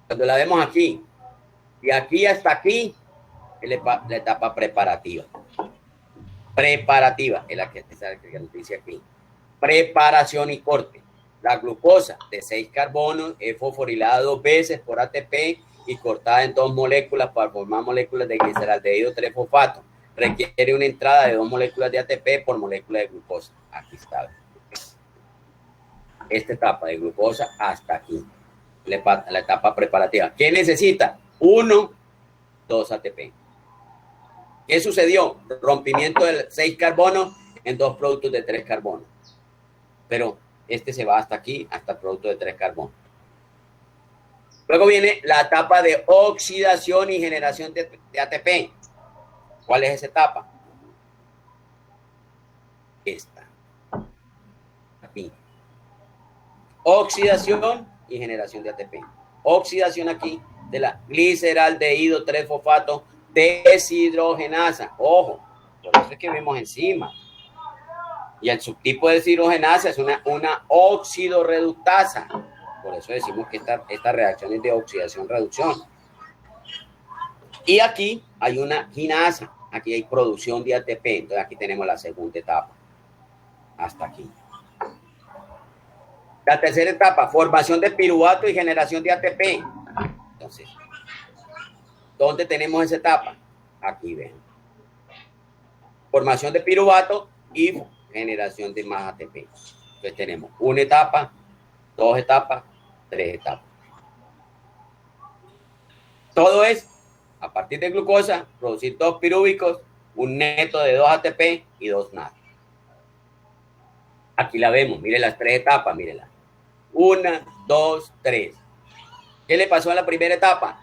Cuando la vemos aquí, de aquí hasta aquí, es la etapa preparativa. Preparativa es la que nos dice aquí. Preparación y corte. La glucosa de 6 carbonos es fosforilada 2 veces por ATP y cortada en 2 moléculas para formar moléculas de gliceraldehído 3-fosfato. Requiere una entrada de 2 moléculas de ATP por molécula de glucosa. Aquí está. Esta etapa de glucosa hasta aquí. La etapa preparativa. ¿Qué necesita? 1, 2 ATP. ¿Qué sucedió? Rompimiento de 6 carbonos en 2 productos de 3 carbonos. Pero este se va hasta aquí, hasta el producto de 3 carbonos. Luego viene la etapa de oxidación y generación de ATP. ¿Cuál es esa etapa? Esta. Aquí. Oxidación y generación de ATP. Oxidación aquí de la gliceraldehído 3-fosfato deshidrogenasa. Ojo, por eso es que vemos enzimas. Y el subtipo de deshidrogenasa es una oxidorreductasa. Por eso decimos que esta reacción es de oxidación-reducción. Y aquí hay una quinasa. Aquí hay producción de ATP. Entonces aquí tenemos la segunda etapa. Hasta aquí. La tercera etapa, formación de piruvato y generación de ATP. Entonces, ¿dónde tenemos esa etapa? Aquí ven. Formación de piruvato y generación de más ATP. Entonces tenemos una etapa, 2 etapas, 3 etapas. Todo es, a partir de glucosa, producir 2 pirúvicos, un neto de 2 ATP y 2 NAD. Aquí la vemos, mire las 3 etapas, mírela. 1, 2, 3. ¿Qué le pasó en la primera etapa?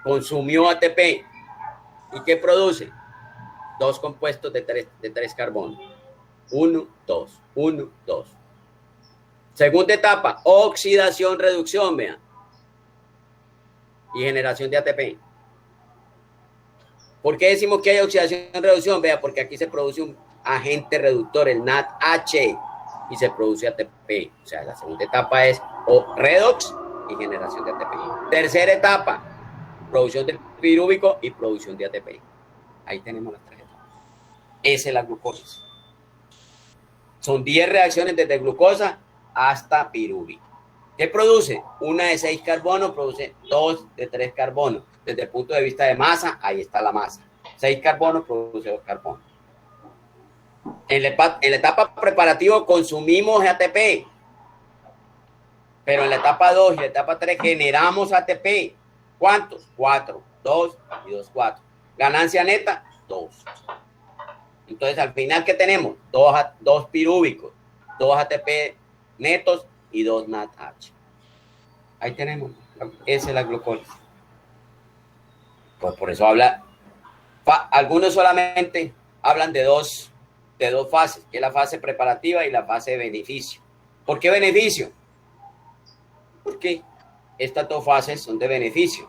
Consumió ATP. ¿Y qué produce? 2 compuestos de 3 carbonos. 1, 2, 1, 2. Segunda etapa, oxidación, reducción, vean. Y generación de ATP. ¿Por qué decimos que hay oxidación, reducción? Vea, porque aquí se produce un agente reductor, el NADH, y se produce ATP. O sea, la segunda etapa es redox y generación de ATP. Tercera etapa, producción del pirúvico y producción de ATP. Ahí tenemos las 3 etapas. Esa es la glucólisis. Son 10 reacciones desde glucosa hasta pirúvico. ¿Qué produce? Una de 6 carbonos produce 2 de 3 carbonos. Desde el punto de vista de masa, ahí está la masa. 6 carbonos produce 2 carbonos. En la etapa preparativa consumimos ATP. Pero en la etapa 2 y la etapa 3 generamos ATP. ¿Cuántos? 4. 2 y 2, 4. Ganancia neta, 2. Entonces, al final, ¿qué tenemos? 2 pirúvicos, 2 ATP netos y 2 NADH. Ahí tenemos. Esa es la glucólisis. Pues por eso algunos solamente hablan de dos fases, que es la fase preparativa y la fase de beneficio. ¿Por qué beneficio? Porque estas 2 fases son de beneficio,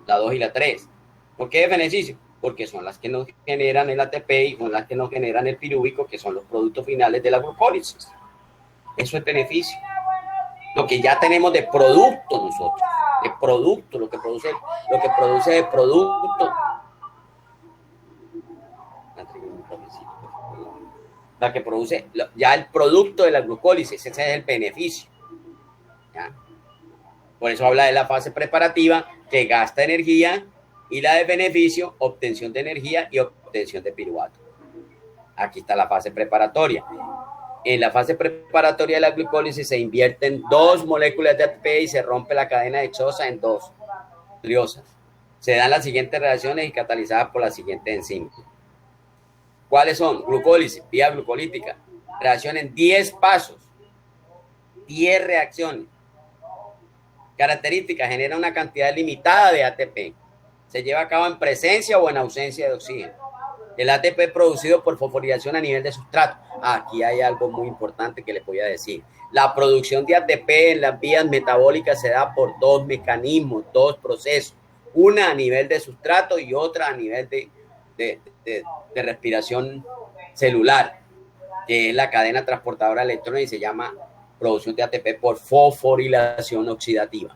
la 2 y la 3. ¿Por qué de beneficio? Porque son las que nos generan el ATP y son las que nos generan el pirúvico, que son los productos finales de la glucólisis. Eso es beneficio. Lo que ya tenemos de producto nosotros, de producto, lo que produce de producto. La que produce ya el producto de la glucólisis, ese es el beneficio. ¿Ya? Por eso habla de la fase preparativa, que gasta energía, y la de beneficio, obtención de energía y obtención de piruvato. Aquí está la fase preparatoria. en la fase preparatoria de la glucólisis se invierten 2 moléculas de ATP y se rompe la cadena dexosa en 2 triosas. Se dan las siguientes reacciones y catalizadas por las siguientes enzimas. ¿Cuáles son? Glucólisis, vía glucolítica. Reacción en 10 pasos. 10 reacciones. Características: genera una cantidad limitada de ATP. Se lleva a cabo en presencia o en ausencia de oxígeno. El ATP es producido por fosforilación a nivel de sustrato. Aquí hay algo muy importante que les voy a decir. La producción de ATP en las vías metabólicas se da por 2 mecanismos, 2 procesos. Una a nivel de sustrato y otra a nivel de respiración celular, que es la cadena transportadora de electrones y se llama producción de ATP por fosforilación oxidativa.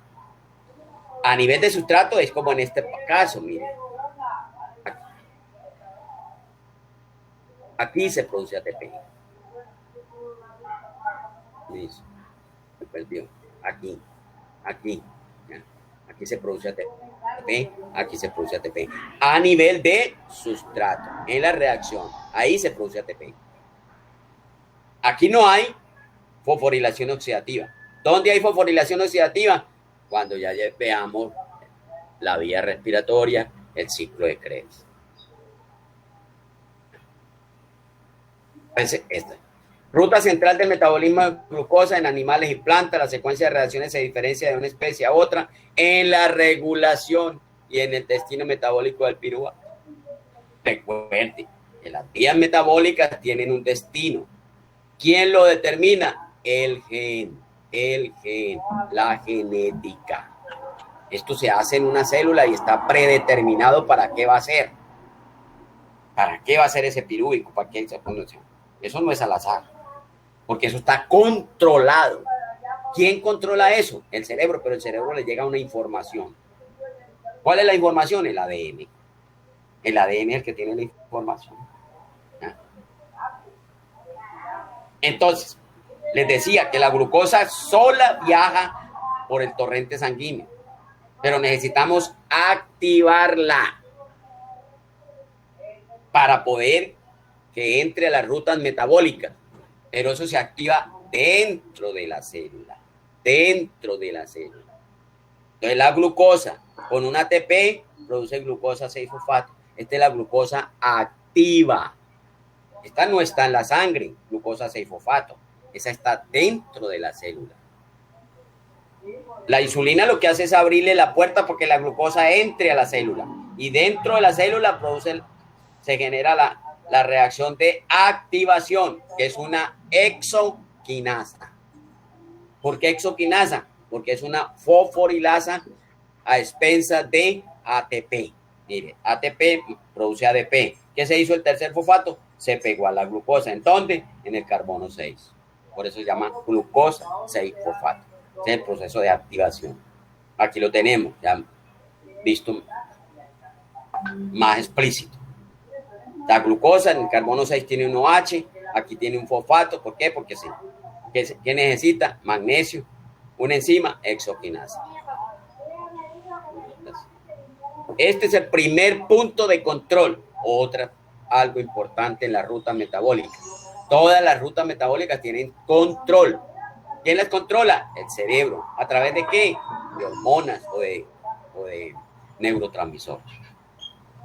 A nivel de sustrato es como en este caso, miren. Aquí se produce ATP. Listo. Se perdió. Aquí. ¿Ya? Aquí se produce ATP. Aquí se produce ATP. A nivel de sustrato. En la reacción. Ahí se produce ATP. Aquí no hay fosforilación oxidativa. ¿Dónde hay fosforilación oxidativa? Cuando ya veamos la vía respiratoria, el ciclo de Krebs. Esta. Ruta central del metabolismo de glucosa en animales y plantas. La secuencia de reacciones se diferencia de una especie a otra en la regulación y en el destino metabólico del piruvato. Recuerden que las vías metabólicas tienen un destino. ¿Quién lo determina? El gen, la genética. Esto se hace en una célula y está predeterminado para qué va a ser. ¿Para qué va a ser ese pirúvico? ¿Para qué? Eso no es al azar, porque eso está controlado. ¿Quién controla eso? El cerebro, pero el cerebro le llega una información. ¿Cuál es la información? El ADN. El ADN es el que tiene la información. ¿Ah? Entonces, les decía que la glucosa sola viaja por el torrente sanguíneo, pero necesitamos activarla para poder que entre a las rutas metabólicas, pero eso se activa dentro de la célula, Entonces la glucosa con un ATP produce glucosa 6-fosfato. Esta es la glucosa activa. Esta no está en la sangre, glucosa 6-fosfato. Esa está dentro de la célula. La insulina lo que hace es abrirle la puerta porque la glucosa entre a la célula. Y dentro de la célula se genera la reacción de activación, que es una exoquinasa. ¿Por qué exoquinasa? Porque es una fosforilasa a expensas de ATP. Mire, ATP produce ADP. ¿Qué se hizo el tercer fosfato? Se pegó a la glucosa. Entonces, en el carbono 6. Por eso se llama glucosa 6-fosfato. Ese es el proceso de activación. Aquí lo tenemos, ya visto más explícito. La glucosa en el carbono 6 tiene un OH, aquí tiene un fosfato. ¿Por qué? Porque sí. ¿Qué necesita? Magnesio, una enzima, exoquinasa. Este es el primer punto de control. Algo importante en la ruta metabólica. Todas las rutas metabólicas tienen control. ¿Quién las controla? El cerebro. ¿A través de qué? De hormonas o de neurotransmisores.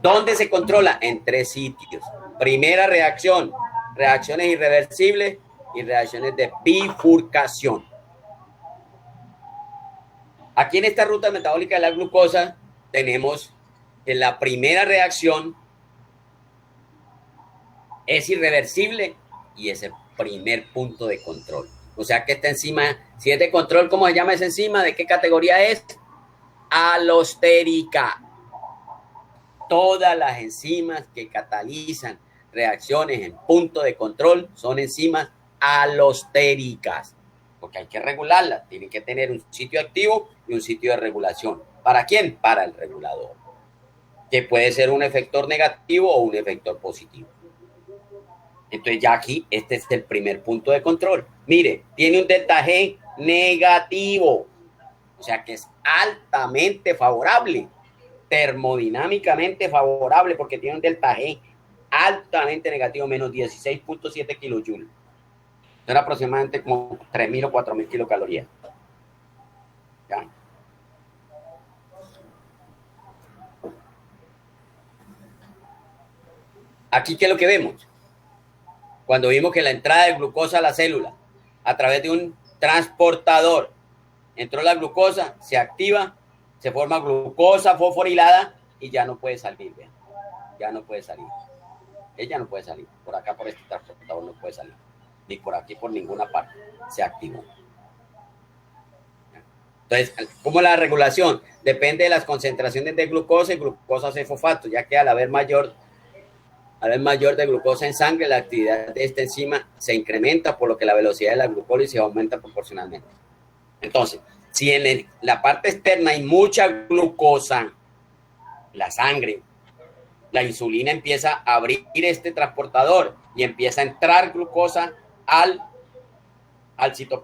¿Dónde se controla? En 3 sitios. Primera reacción, reacciones irreversibles y reacciones de bifurcación. Aquí en esta ruta metabólica de la glucosa tenemos que la primera reacción es irreversible y es el primer punto de control. O sea que esta enzima, si es de control, ¿cómo se llama esa enzima? ¿De qué categoría es? Alostérica. Todas las enzimas que catalizan reacciones en punto de control son enzimas alostéricas, porque hay que regularlas. Tienen que tener un sitio activo y un sitio de regulación. ¿Para quién? Para el regulador, que puede ser un efector negativo o un efector positivo. Entonces ya aquí, este es el primer punto de control. Mire, tiene un delta G negativo, o sea que es altamente favorable, termodinámicamente favorable, porque tiene un delta G altamente negativo, menos 16.7 kilojoules. Son aproximadamente como 3.000 o 4.000 kilocalorías. ¿Ya? Aquí, ¿qué es lo que vemos? Cuando vimos que la entrada de glucosa a la célula a través de un transportador entró la glucosa, se activa, se forma glucosa fosforilada y ya no puede salir. ¿Vean? Ya no puede salir. Ella no puede salir. Por acá, por este transportador, no puede salir. Ni por aquí, por ninguna parte. Se activó. Entonces, ¿cómo la regulación? Depende de las concentraciones de glucosa y glucosa 6-fosfato, ya que al haber mayor de glucosa en sangre, la actividad de esta enzima se incrementa, por lo que la velocidad de la glucólisis aumenta proporcionalmente. Entonces, si en la parte externa hay mucha glucosa, la sangre, la insulina empieza a abrir este transportador y empieza a entrar glucosa a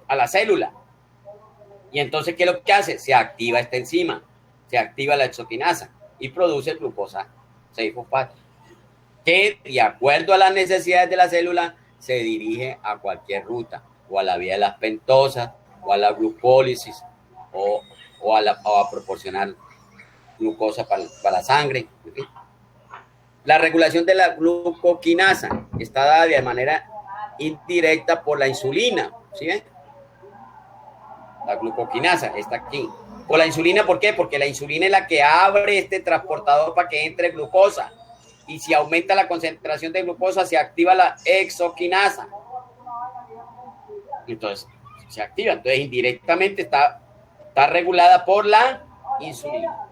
la célula. Y entonces, ¿qué es lo que hace? Se activa esta enzima, se activa la hexoquinasa y produce glucosa 6-fosfato, que de acuerdo a las necesidades de la célula se dirige a cualquier ruta, o a la vía de las pentosas, o a la glucólisis, o a proporcionar glucosa para la sangre. ¿Sí? La regulación de la glucoquinasa está dada de manera indirecta por la insulina. ¿Sí ven? La glucoquinasa está aquí. Por la insulina, ¿por qué? Porque la insulina es la que abre este transportador para que entre glucosa. Y si aumenta la concentración de glucosa, se activa la hexoquinasa. Entonces, se activa. Entonces, indirectamente está regulada por la insulina.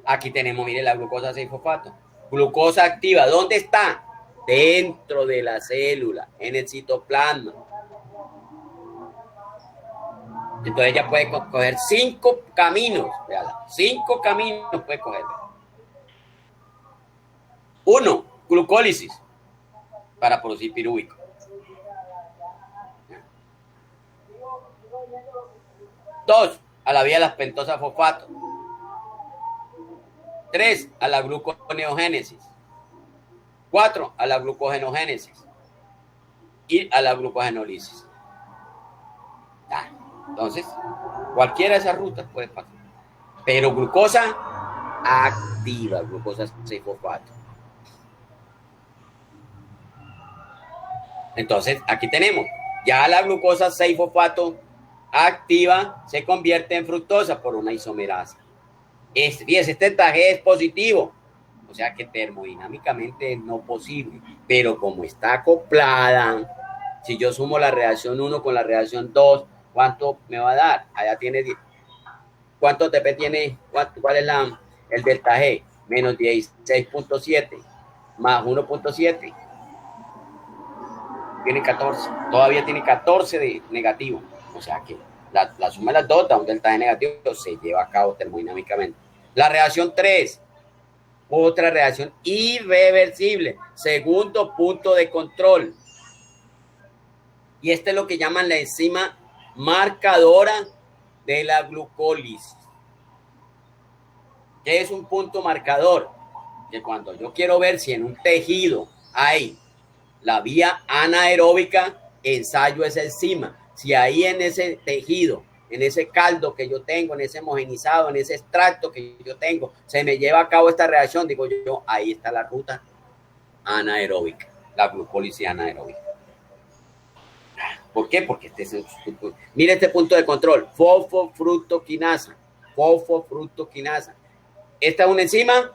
Aquí tenemos, mire, la glucosa 6-fosfato. Glucosa activa, ¿dónde está? Dentro de la célula, en el citoplasma. Entonces ella puede coger 5 caminos. Veala, 5 caminos puede coger. 1, glucólisis, para producir pirúvico. 2, a la vía de las pentosas fosfato. 3, a la gluconeogénesis. 4, a la glucogenogénesis. Y a la glucogenólisis. Entonces, cualquiera de esas rutas puede pasar. Pero glucosa activa, glucosa 6-fosfato. Entonces, aquí tenemos, ya la glucosa 6-fosfato activa se convierte en fructosa por una isomerasa. Fíjense, este TAG es positivo, o sea que termodinámicamente es no posible, pero como está acoplada, si yo sumo la reacción 1 con la reacción 2, ¿cuánto me va a dar? Allá tiene, ¿cuánto TP tiene? ¿Cuál es el delta G? Menos 16.7 más 1.7. Tiene 14. Todavía tiene 14 de negativo. O sea que la suma de las dos da un delta G negativo, se lleva a cabo termodinámicamente. La reacción 3, otra reacción irreversible. Segundo punto de control. Y este es lo que llaman la enzima marcadora de la glucólisis. ¿Qué es un punto marcador? Que cuando yo quiero ver si en un tejido hay la vía anaeróbica, ensayo esa enzima. Si ahí en ese tejido, en ese caldo que yo tengo, en ese homogenizado, en ese extracto que yo tengo, se me lleva a cabo esta reacción, digo yo, ahí está la ruta anaeróbica, la glucólisis anaeróbica. ¿Por qué? Porque mire este punto de control, fosfofructoquinasa. Esta es una enzima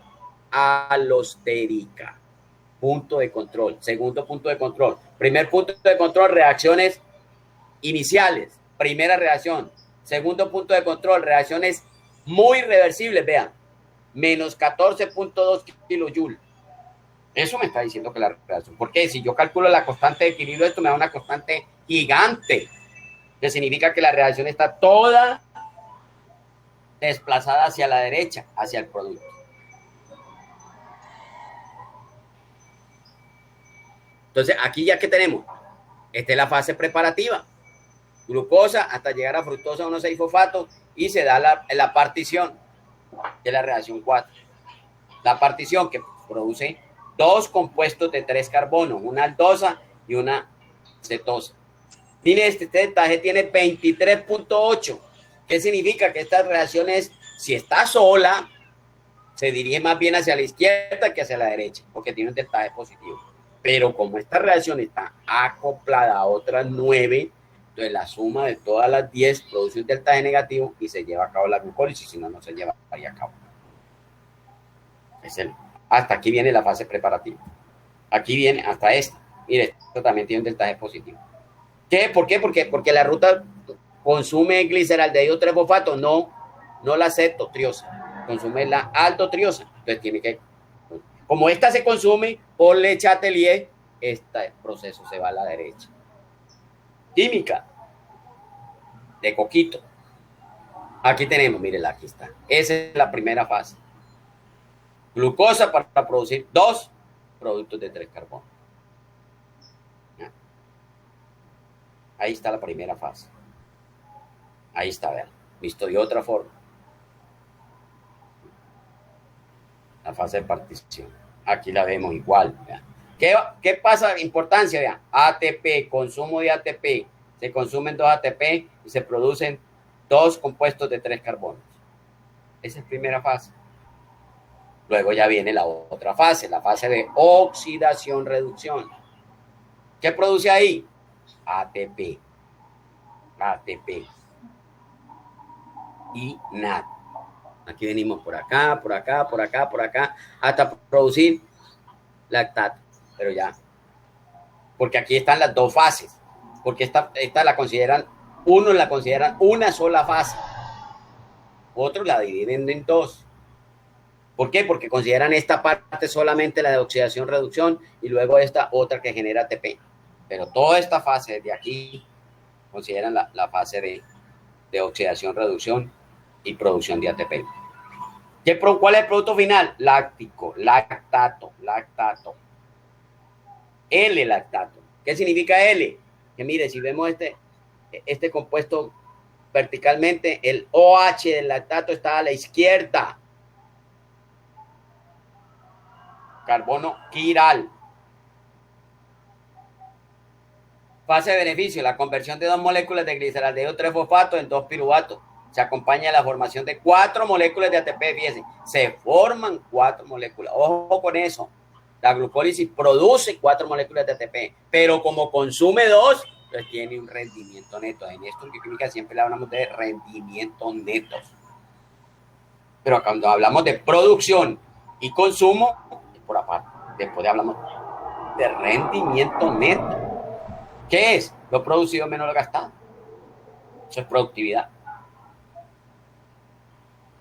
alostérica. Punto de control. Segundo punto de control. Primer punto de control, reacciones iniciales. Primera reacción. Segundo punto de control, reacciones muy reversibles. Vean, menos 14.2 kilojoules. Eso me está diciendo que la reacción. ¿Por qué? Si yo calculo la constante de equilibrio, esto me da una constante gigante, que significa que la reacción está toda desplazada hacia la derecha, hacia el producto. Entonces, aquí ya que tenemos, esta es la fase preparativa. Glucosa hasta llegar a fructosa 1,6-fosfato y se da la partición de la reacción 4. La partición que produce dos compuestos de 3 carbonos, una aldosa y una cetosa. Mire, este deltaje tiene 23.8. ¿Qué significa? Que esta reacción es, si está sola, se dirige más bien hacia la izquierda que hacia la derecha, porque tiene un deltaje positivo. Pero como esta reacción está acoplada a otras 9, entonces la suma de todas las 10 produce un deltaje negativo y se lleva a cabo la glucólisis, si no, no se llevaría a cabo. Hasta aquí viene la fase preparativa. Aquí viene hasta esta. Mire, esto también tiene un deltaje positivo. ¿Qué? ¿Por qué? Porque la ruta consume gliceraldehído 3-fosfato, no la cetotriosa, consume la aldotriosa. Entonces tiene que, como esta se consume por Le Chatelier, este proceso se va a la derecha. Química de coquito. Aquí tenemos, mírenla, aquí está. Esa es la primera fase. Glucosa para producir 2 productos de 3 carbonos. Ahí está la primera fase. Ahí está, vean. Visto de otra forma. La fase de partición. Aquí la vemos igual. Vean. ¿Qué pasa? Importancia, vean. ATP, consumo de ATP. Se consumen 2 ATP y se producen 2 compuestos de 3 carbonos. Esa es la primera fase. Luego ya viene la otra fase, la fase de oxidación-reducción. ¿Qué produce ahí? ATP y NAD. Aquí venimos por acá, hasta producir lactato, pero ya. Porque aquí están las 2 fases, porque esta la consideran, unos la consideran una sola fase, otros la dividen en 2. ¿Por qué? Porque consideran esta parte solamente la de oxidación-reducción y luego esta otra que genera ATP. Pero toda esta fase de aquí consideran la fase de oxidación-reducción y producción de ATP. ¿Cuál es el producto final? Láctico, lactato. L-lactato. ¿Qué significa L? Que mire, si vemos este compuesto verticalmente, el OH del lactato está a la izquierda. Carbono quiral. Fase de beneficio, la conversión de 2 moléculas de gliceraldehído 3-fosfato en 2 piruvatos. Se acompaña de la formación de 4 moléculas de ATP, fíjense, se forman 4 moléculas. Ojo con eso. La glucólisis produce 4 moléculas de ATP, pero como consume 2, pues tiene un rendimiento neto. En esto en química siempre le hablamos de rendimientos netos. Pero cuando hablamos de producción y consumo, por aparte. Después hablamos de rendimiento neto. ¿Qué es? Lo producido menos lo gastado. Eso es productividad.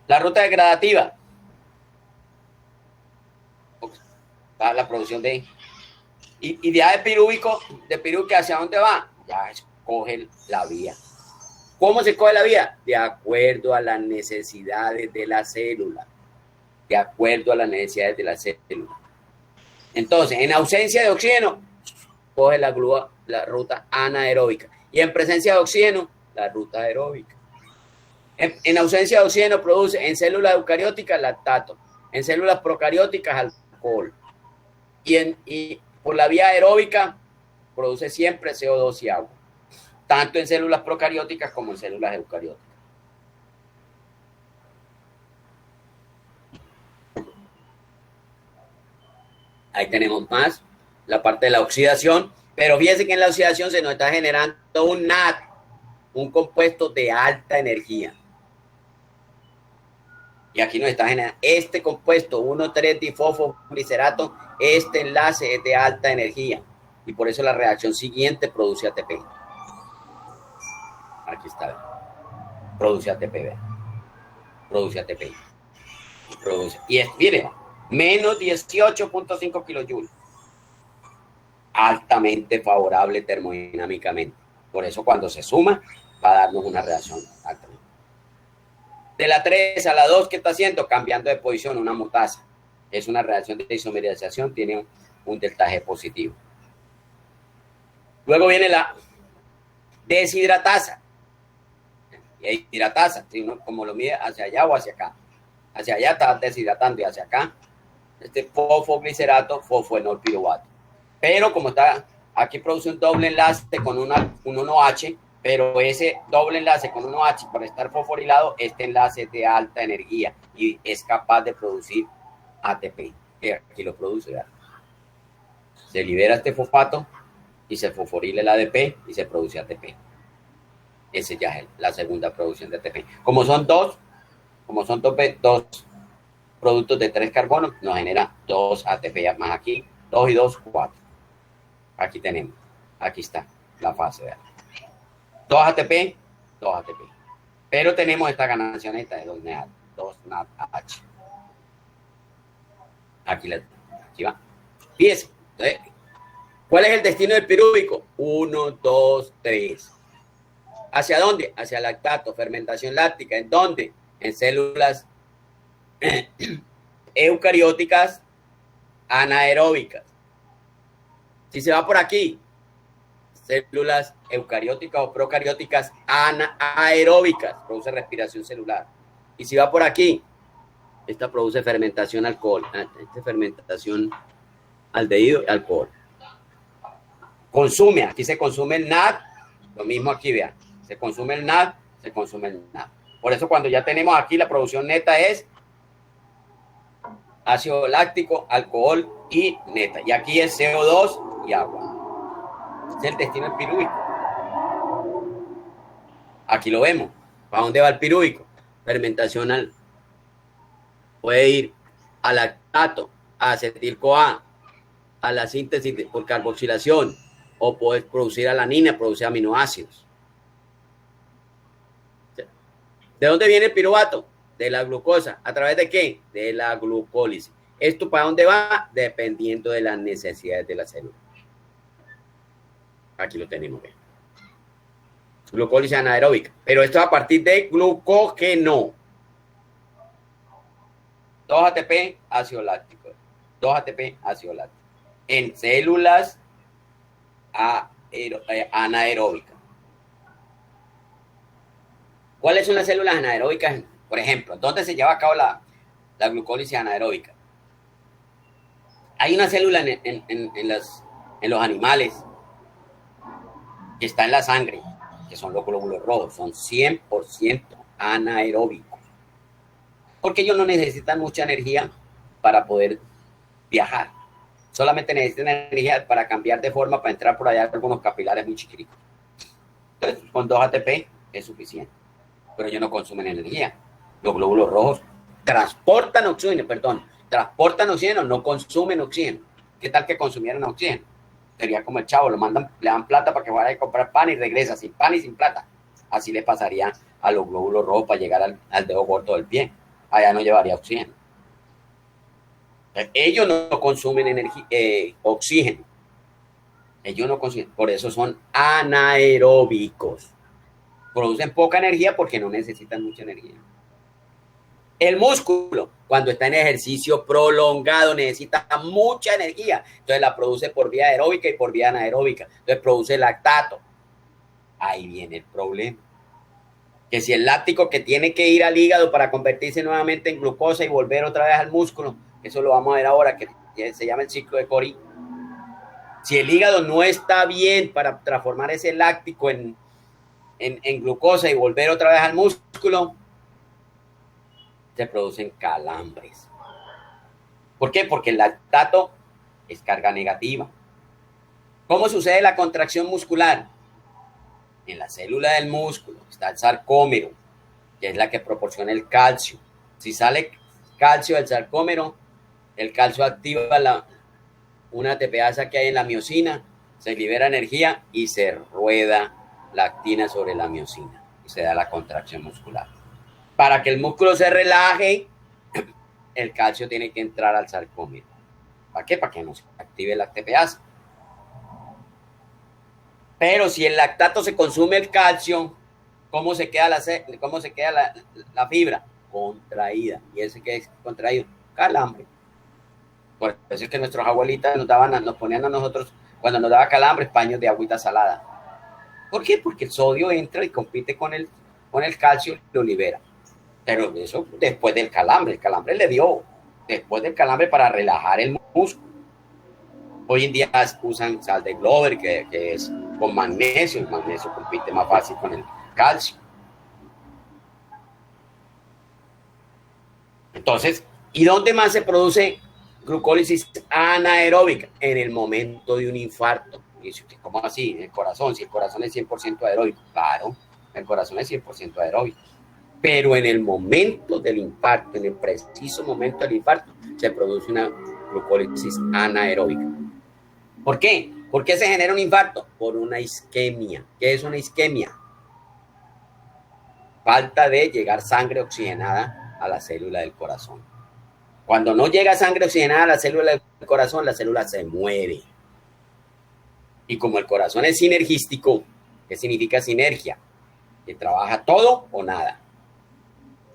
La ruta degradativa. La producción de idea de pirúvico, ¿hacia dónde va? Ya escoge la vía. ¿Cómo se escoge la vía? De acuerdo a las necesidades de la célula. Entonces, en ausencia de oxígeno, coge la ruta anaeróbica. Y en presencia de oxígeno, la ruta aeróbica. En ausencia de oxígeno produce en células eucarióticas lactato, en células procarióticas alcohol. Y por la vía aeróbica produce siempre CO2 y agua, tanto en células procarióticas como en células eucarióticas. Ahí tenemos más la parte de la oxidación, pero fíjense que en la oxidación se nos está generando un NAD, un compuesto de alta energía. Y aquí nos está generando este compuesto, 1,3-difosfoglicerato, este enlace es de alta energía. Y por eso la reacción siguiente produce ATP. Aquí está. Produce ATP. Produce ATP. Y miren, menos 18.5 kilojoules. Altamente favorable termodinámicamente. Por eso cuando se suma va a darnos una reacción altamente. De la 3 a la 2, ¿qué está haciendo? Cambiando de posición, una mutasa. Es una reacción de isomerización, tiene un deltaje positivo. Luego viene la deshidratasa. Y hidratasa, si uno como lo mide hacia allá o hacia acá. Hacia allá está deshidratando y hacia acá este fosfoglicerato, fosfoenol piruvato. Pero como está, aquí produce un doble enlace con un 1H, pero ese doble enlace con 1H, para estar fosforilado, este enlace es de alta energía y es capaz de producir ATP. Aquí lo produce, ¿verdad? Se libera este fosfato y se fosforila el ADP y se produce ATP. Ese ya es la segunda producción de ATP. Como son dos productos de 3 carbonos, nos genera 2 ATP más aquí, 2 y 2, 4. Aquí tenemos, aquí está la fase, ¿verdad? 2 ATP, 2 ATP. Pero tenemos esta ganancia neta de 2 NADH. Aquí va. Fíjense, ¿cuál es el destino del pirúvico? 1, 2, 3. ¿Hacia dónde? Hacia lactato, fermentación láctica. ¿En dónde? En células eucarióticas anaeróbicas. Si se va por aquí, células eucarióticas o procarióticas anaeróbicas, produce respiración celular. Y si va por aquí, esta produce fermentación alcohol, fermentación aldehído y alcohol. Consume, aquí se consume el NAD, lo mismo aquí, vean, se consume el NAD, se consume el NAD. Por eso cuando ya tenemos aquí la producción neta es ácido láctico, alcohol y neta. Y aquí es CO2 y agua. Este es el destino del pirúvico. Aquí lo vemos. ¿Para dónde va el pirúvico? Fermentación puede ir al lactato, a acetil-CoA, a la síntesis por carboxilación, o puede producir alanina, producir aminoácidos. ¿De dónde viene el piruvato? De la glucosa. ¿A través de qué? De la glucólisis. ¿Esto para dónde va? Dependiendo de las necesidades de la célula. Aquí lo tenemos. Glucólisis anaeróbica. Pero esto a partir de glucógeno. 2 ATP, ácido láctico. 2 ATP, ácido láctico. En células anaeróbicas. ¿Cuáles son las células anaeróbicas? Por ejemplo, ¿dónde se lleva a cabo la glucólisis anaeróbica? Hay una célula en los animales que está en la sangre, que son los glóbulos rojos, son 100% anaeróbicos. Porque ellos no necesitan mucha energía para poder viajar. Solamente necesitan energía para cambiar de forma, para entrar por allá algunos capilares muy chiquitos. Entonces, con 2 ATP es suficiente. Pero ellos no consumen energía. Los glóbulos rojos transportan oxígeno, no consumen oxígeno. ¿Qué tal que consumieran oxígeno? Sería como el chavo, le dan plata para que vaya a comprar pan y regresa sin pan y sin plata. Así le pasaría a los glóbulos rojos para llegar al dedo corto del pie. Allá no llevaría oxígeno. Ellos no consumen oxígeno. Ellos no consumen, por eso son anaeróbicos. Producen poca energía porque no necesitan mucha energía. El músculo, cuando está en ejercicio prolongado, necesita mucha energía. Entonces la produce por vía aeróbica y por vía anaeróbica. Entonces produce lactato. Ahí viene el problema. Que si el láctico que tiene que ir al hígado para convertirse nuevamente en glucosa y volver otra vez al músculo, eso lo vamos a ver ahora, que se llama el ciclo de Cori. Si el hígado no está bien para transformar ese láctico en glucosa y volver otra vez al músculo, se producen calambres. ¿Por qué? Porque el lactato es carga negativa. ¿Cómo sucede la contracción muscular? En la célula del músculo está el sarcómero, que es la que proporciona el calcio. Si sale calcio del sarcómero, el calcio activa una ATPasa que hay en la miosina, se libera energía y se rueda la actina sobre la miosina y se da la contracción muscular. Para que el músculo se relaje, el calcio tiene que entrar al sarcómero. ¿Para qué? Para que no se active la ATPasa. Pero si el lactato se consume el calcio, ¿cómo se queda la fibra? Contraída. ¿Y ese qué es contraído? Calambre. Por eso es que nuestros abuelitas nos ponían a nosotros, cuando nos daba calambre, paños de agüita salada. ¿Por qué? Porque el sodio entra y compite con el calcio y lo libera. Pero eso después del calambre. El calambre le dio. después del calambre para relajar el músculo. Hoy en día usan sal de Glover, que es con magnesio. El magnesio compite más fácil con el calcio. Entonces, ¿y dónde más se produce glucólisis anaeróbica? En el momento de un infarto. Y dice usted, ¿cómo así? En el corazón, si el corazón es 100% aeróbico. Claro, el corazón es 100% aeróbico. Pero en el momento del infarto, en el preciso momento del infarto, se produce una glucólisis anaeróbica. ¿Por qué? ¿Por qué se genera un infarto? Por una isquemia. ¿Qué es una isquemia? Falta de llegar sangre oxigenada a la célula del corazón. Cuando no llega sangre oxigenada a la célula del corazón, la célula se muere. Y como el corazón es sinergístico, ¿qué significa sinergia? Que trabaja todo o nada.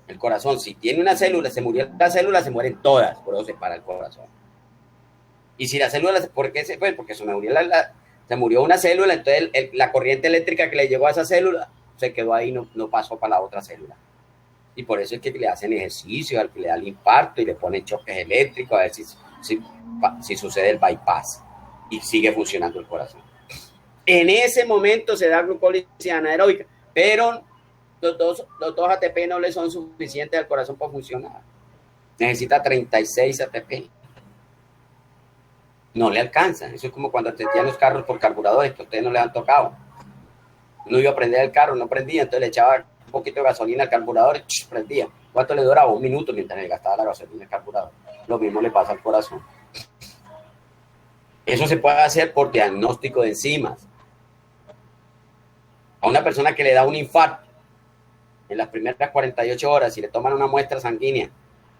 El corazón, si tiene una célula, se murió la célula, se mueren todas, por eso se para el corazón. Y si la célula, ¿por qué se fue? Porque se murió una célula, entonces la corriente eléctrica que le llegó a esa célula se quedó ahí, no pasó para la otra célula. Y por eso es que le hacen ejercicio, al que le da el infarto y le ponen choques eléctricos a ver si sucede el bypass y sigue funcionando el corazón. En ese momento se da glucólisis anaeróbica, pero los dos ATP no le son suficientes al corazón para funcionar. Necesita 36 ATP. No le alcanza. Eso es como cuando testían los carros por carburadores que a ustedes no le han tocado. Uno iba a prender el carro, no prendía, entonces le echaba un poquito de gasolina al carburador y prendía. ¿Cuánto le duraba? 1 minuto mientras le gastaba la gasolina al carburador. Lo mismo le pasa al corazón. Eso se puede hacer por diagnóstico de enzimas. A una persona que le da un infarto, en las primeras 48 horas, si le toman una muestra sanguínea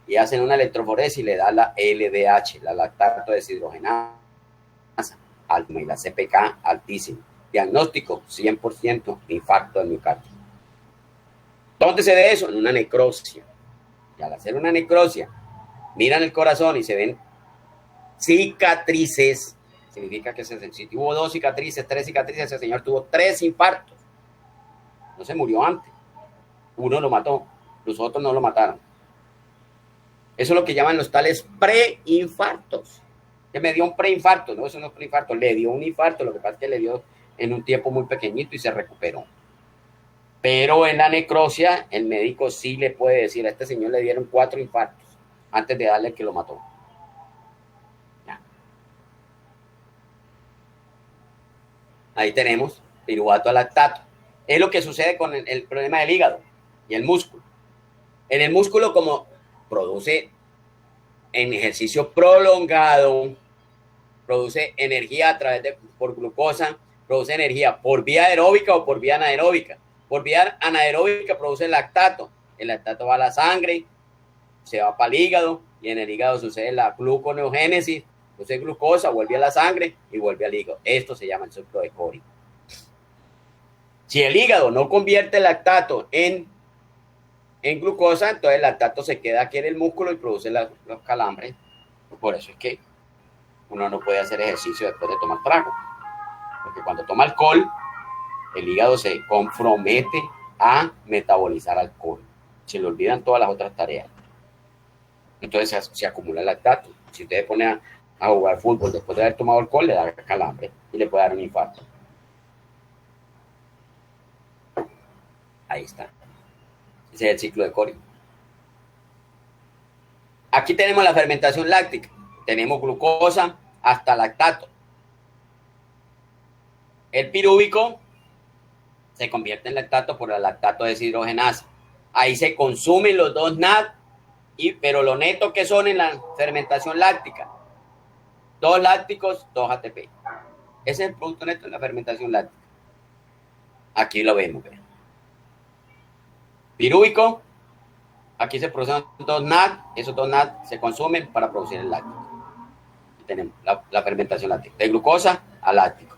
y hacen una electroforesis y le da la LDH, la lactato deshidrogenasa, alta, y la CPK altísima. Diagnóstico 100% infarto del miocardio. ¿Dónde se ve eso? En una necropsia. Y al hacer una necropsia, miran el corazón y se ven cicatrices. Significa que si tuvo 2 cicatrices, 3 cicatrices, ese señor tuvo 3 infartos. No se murió antes. Uno lo mató, los otros no lo mataron. Eso es lo que llaman los tales preinfartos. Que me dio un preinfarto, no, eso no es preinfarto, le dio un infarto, lo que pasa es que le dio en un tiempo muy pequeñito y se recuperó. Pero en la necropsia, el médico sí le puede decir, a este señor le dieron 4 infartos antes de darle el que lo mató. Ya. Ahí tenemos piruvato a lactato. Es lo que sucede con el problema del hígado y el músculo. En el músculo, como produce en ejercicio prolongado, produce energía a través por glucosa, produce energía por vía aeróbica o por vía anaeróbica. Por vía anaeróbica produce lactato. El lactato va a la sangre, se va para el hígado y en el hígado sucede la gluconeogénesis, produce glucosa, vuelve a la sangre y vuelve al hígado. Esto se llama el ciclo de Cori. Si el hígado no convierte el lactato en glucosa, entonces el lactato se queda aquí en el músculo y produce los calambres. Por eso es que uno no puede hacer ejercicio después de tomar trago. Porque cuando toma alcohol, el hígado se compromete a metabolizar alcohol. Se le olvidan todas las otras tareas. Entonces se acumula el lactato. Si usted se pone a jugar fútbol después de haber tomado alcohol, le da calambre y le puede dar un infarto. Ahí está. Ese es el ciclo de Cori. Aquí tenemos la fermentación láctica. Tenemos glucosa hasta lactato. El pirúvico se convierte en lactato por la lactato deshidrogenasa. Ahí se consumen los 2 NAD, pero lo neto que son en la fermentación láctica. 2 lácticos, 2 ATP. Ese es el producto neto en la fermentación láctica. Aquí lo vemos. Vean. Pirúvico, aquí se producen 2 NAD, esos 2 NAD se consumen para producir el láctico. Aquí tenemos la fermentación láctica, de glucosa a láctico.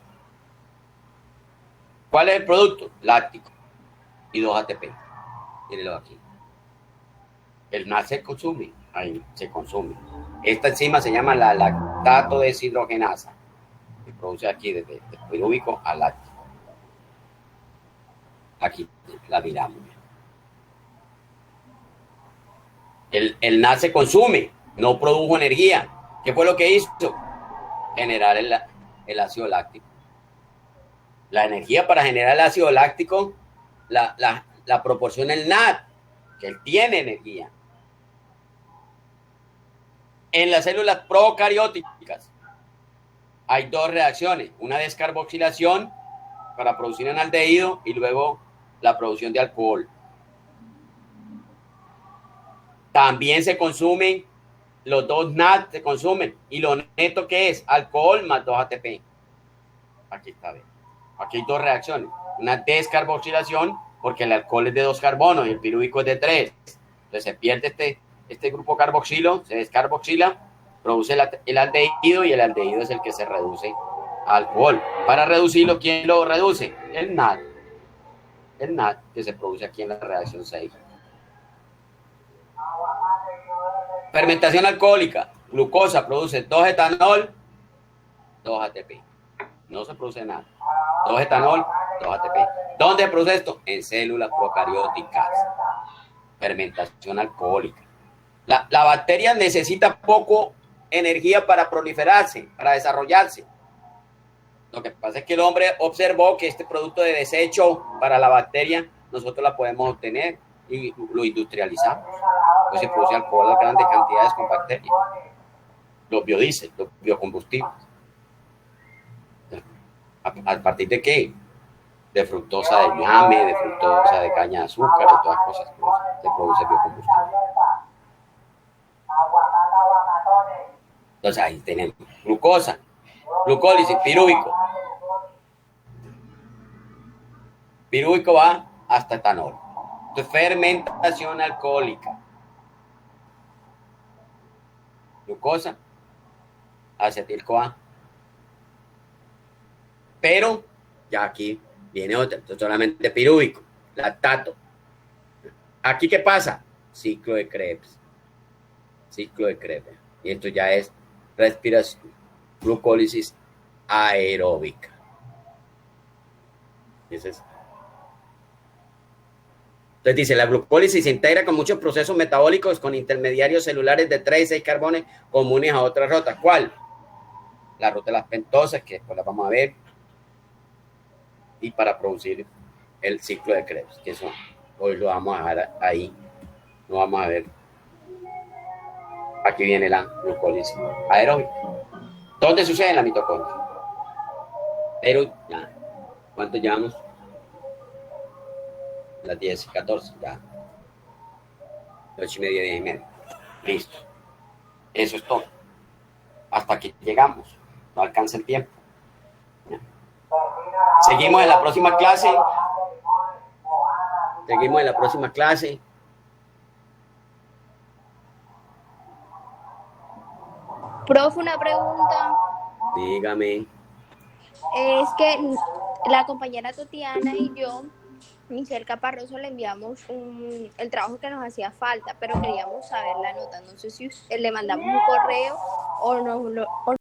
¿Cuál es el producto? Láctico y 2 ATP. Mírenlo aquí. El NAD se consume, ahí se consume. Esta enzima se llama la lactato deshidrogenasa, que produce aquí desde el pirúvico al láctico. Aquí la miramos. El NAD se consume no produjo energía. ¿Qué fue lo que hizo? Generar el ácido láctico. La energía para generar el ácido láctico la proporciona el NAD, que él tiene energía. En las células procarióticas hay dos reacciones, una descarboxilación para producir un aldehído y luego la producción de alcohol. También se consumen, los dos NAD se consumen, y lo neto que es alcohol más 2 ATP. Aquí está, ¿ve? Aquí hay dos reacciones, una descarboxilación, porque el alcohol es de 2 carbonos y el pirúvico es de 3. Entonces se pierde este grupo carboxilo, se descarboxila, produce el aldehído y el aldehído es el que se reduce a alcohol. Para reducirlo, ¿quién lo reduce? El NAD. El NAD que se produce aquí en la reacción 6. Fermentación alcohólica. Glucosa produce 2 etanol, 2 ATP. No se produce nada. 2 etanol, 2 ATP. ¿Dónde se produce esto? En células procarióticas. Fermentación alcohólica. La bacteria necesita poco energía para proliferarse, para desarrollarse. Lo que pasa es que el hombre observó que este producto de desecho para la bacteria nosotros la podemos obtener y lo industrializamos. Entonces se produce alcohol a grandes cantidades con bacterias. Los biodiesel, los biocombustibles. ¿A partir de qué? De fructosa de ñame, de fructosa de caña de azúcar, de todas las cosas se produce biocombustible. Entonces ahí tenemos glucosa, glucólisis, pirúvico. Pirúvico va hasta etanol. Entonces, fermentación alcohólica. Glucosa, acetil-CoA. Pero ya aquí viene otra, entonces solamente pirúvico, lactato. ¿Aquí qué pasa? Ciclo de Krebs. Ciclo de Krebs. Y esto ya es respiración, glucólisis aeróbica. Entonces dice, la glucólisis se integra con muchos procesos metabólicos con intermediarios celulares de 3 y 6 carbones comunes a otras rutas. ¿Cuál? La ruta de las pentosas, que después la vamos a ver. Y para producir el ciclo de Krebs, que eso hoy lo vamos a dejar ahí. Lo vamos a ver. Aquí viene la glucólisis aeróbica. ¿Dónde sucede? En la mitocondria. Pero ya, ¿cuánto llevamos? Las 10 y 14, ya. 8 y media, 10 y media. Listo. Eso es todo. Hasta aquí llegamos. No alcanza el tiempo. Ya. Seguimos en la próxima clase. Seguimos en la próxima clase. Profe, una pregunta. Dígame. Es que la compañera Tatiana y yo, Michelle Caparroso, le enviamos el trabajo que nos hacía falta, pero queríamos saber la nota. No sé si le mandamos un correo o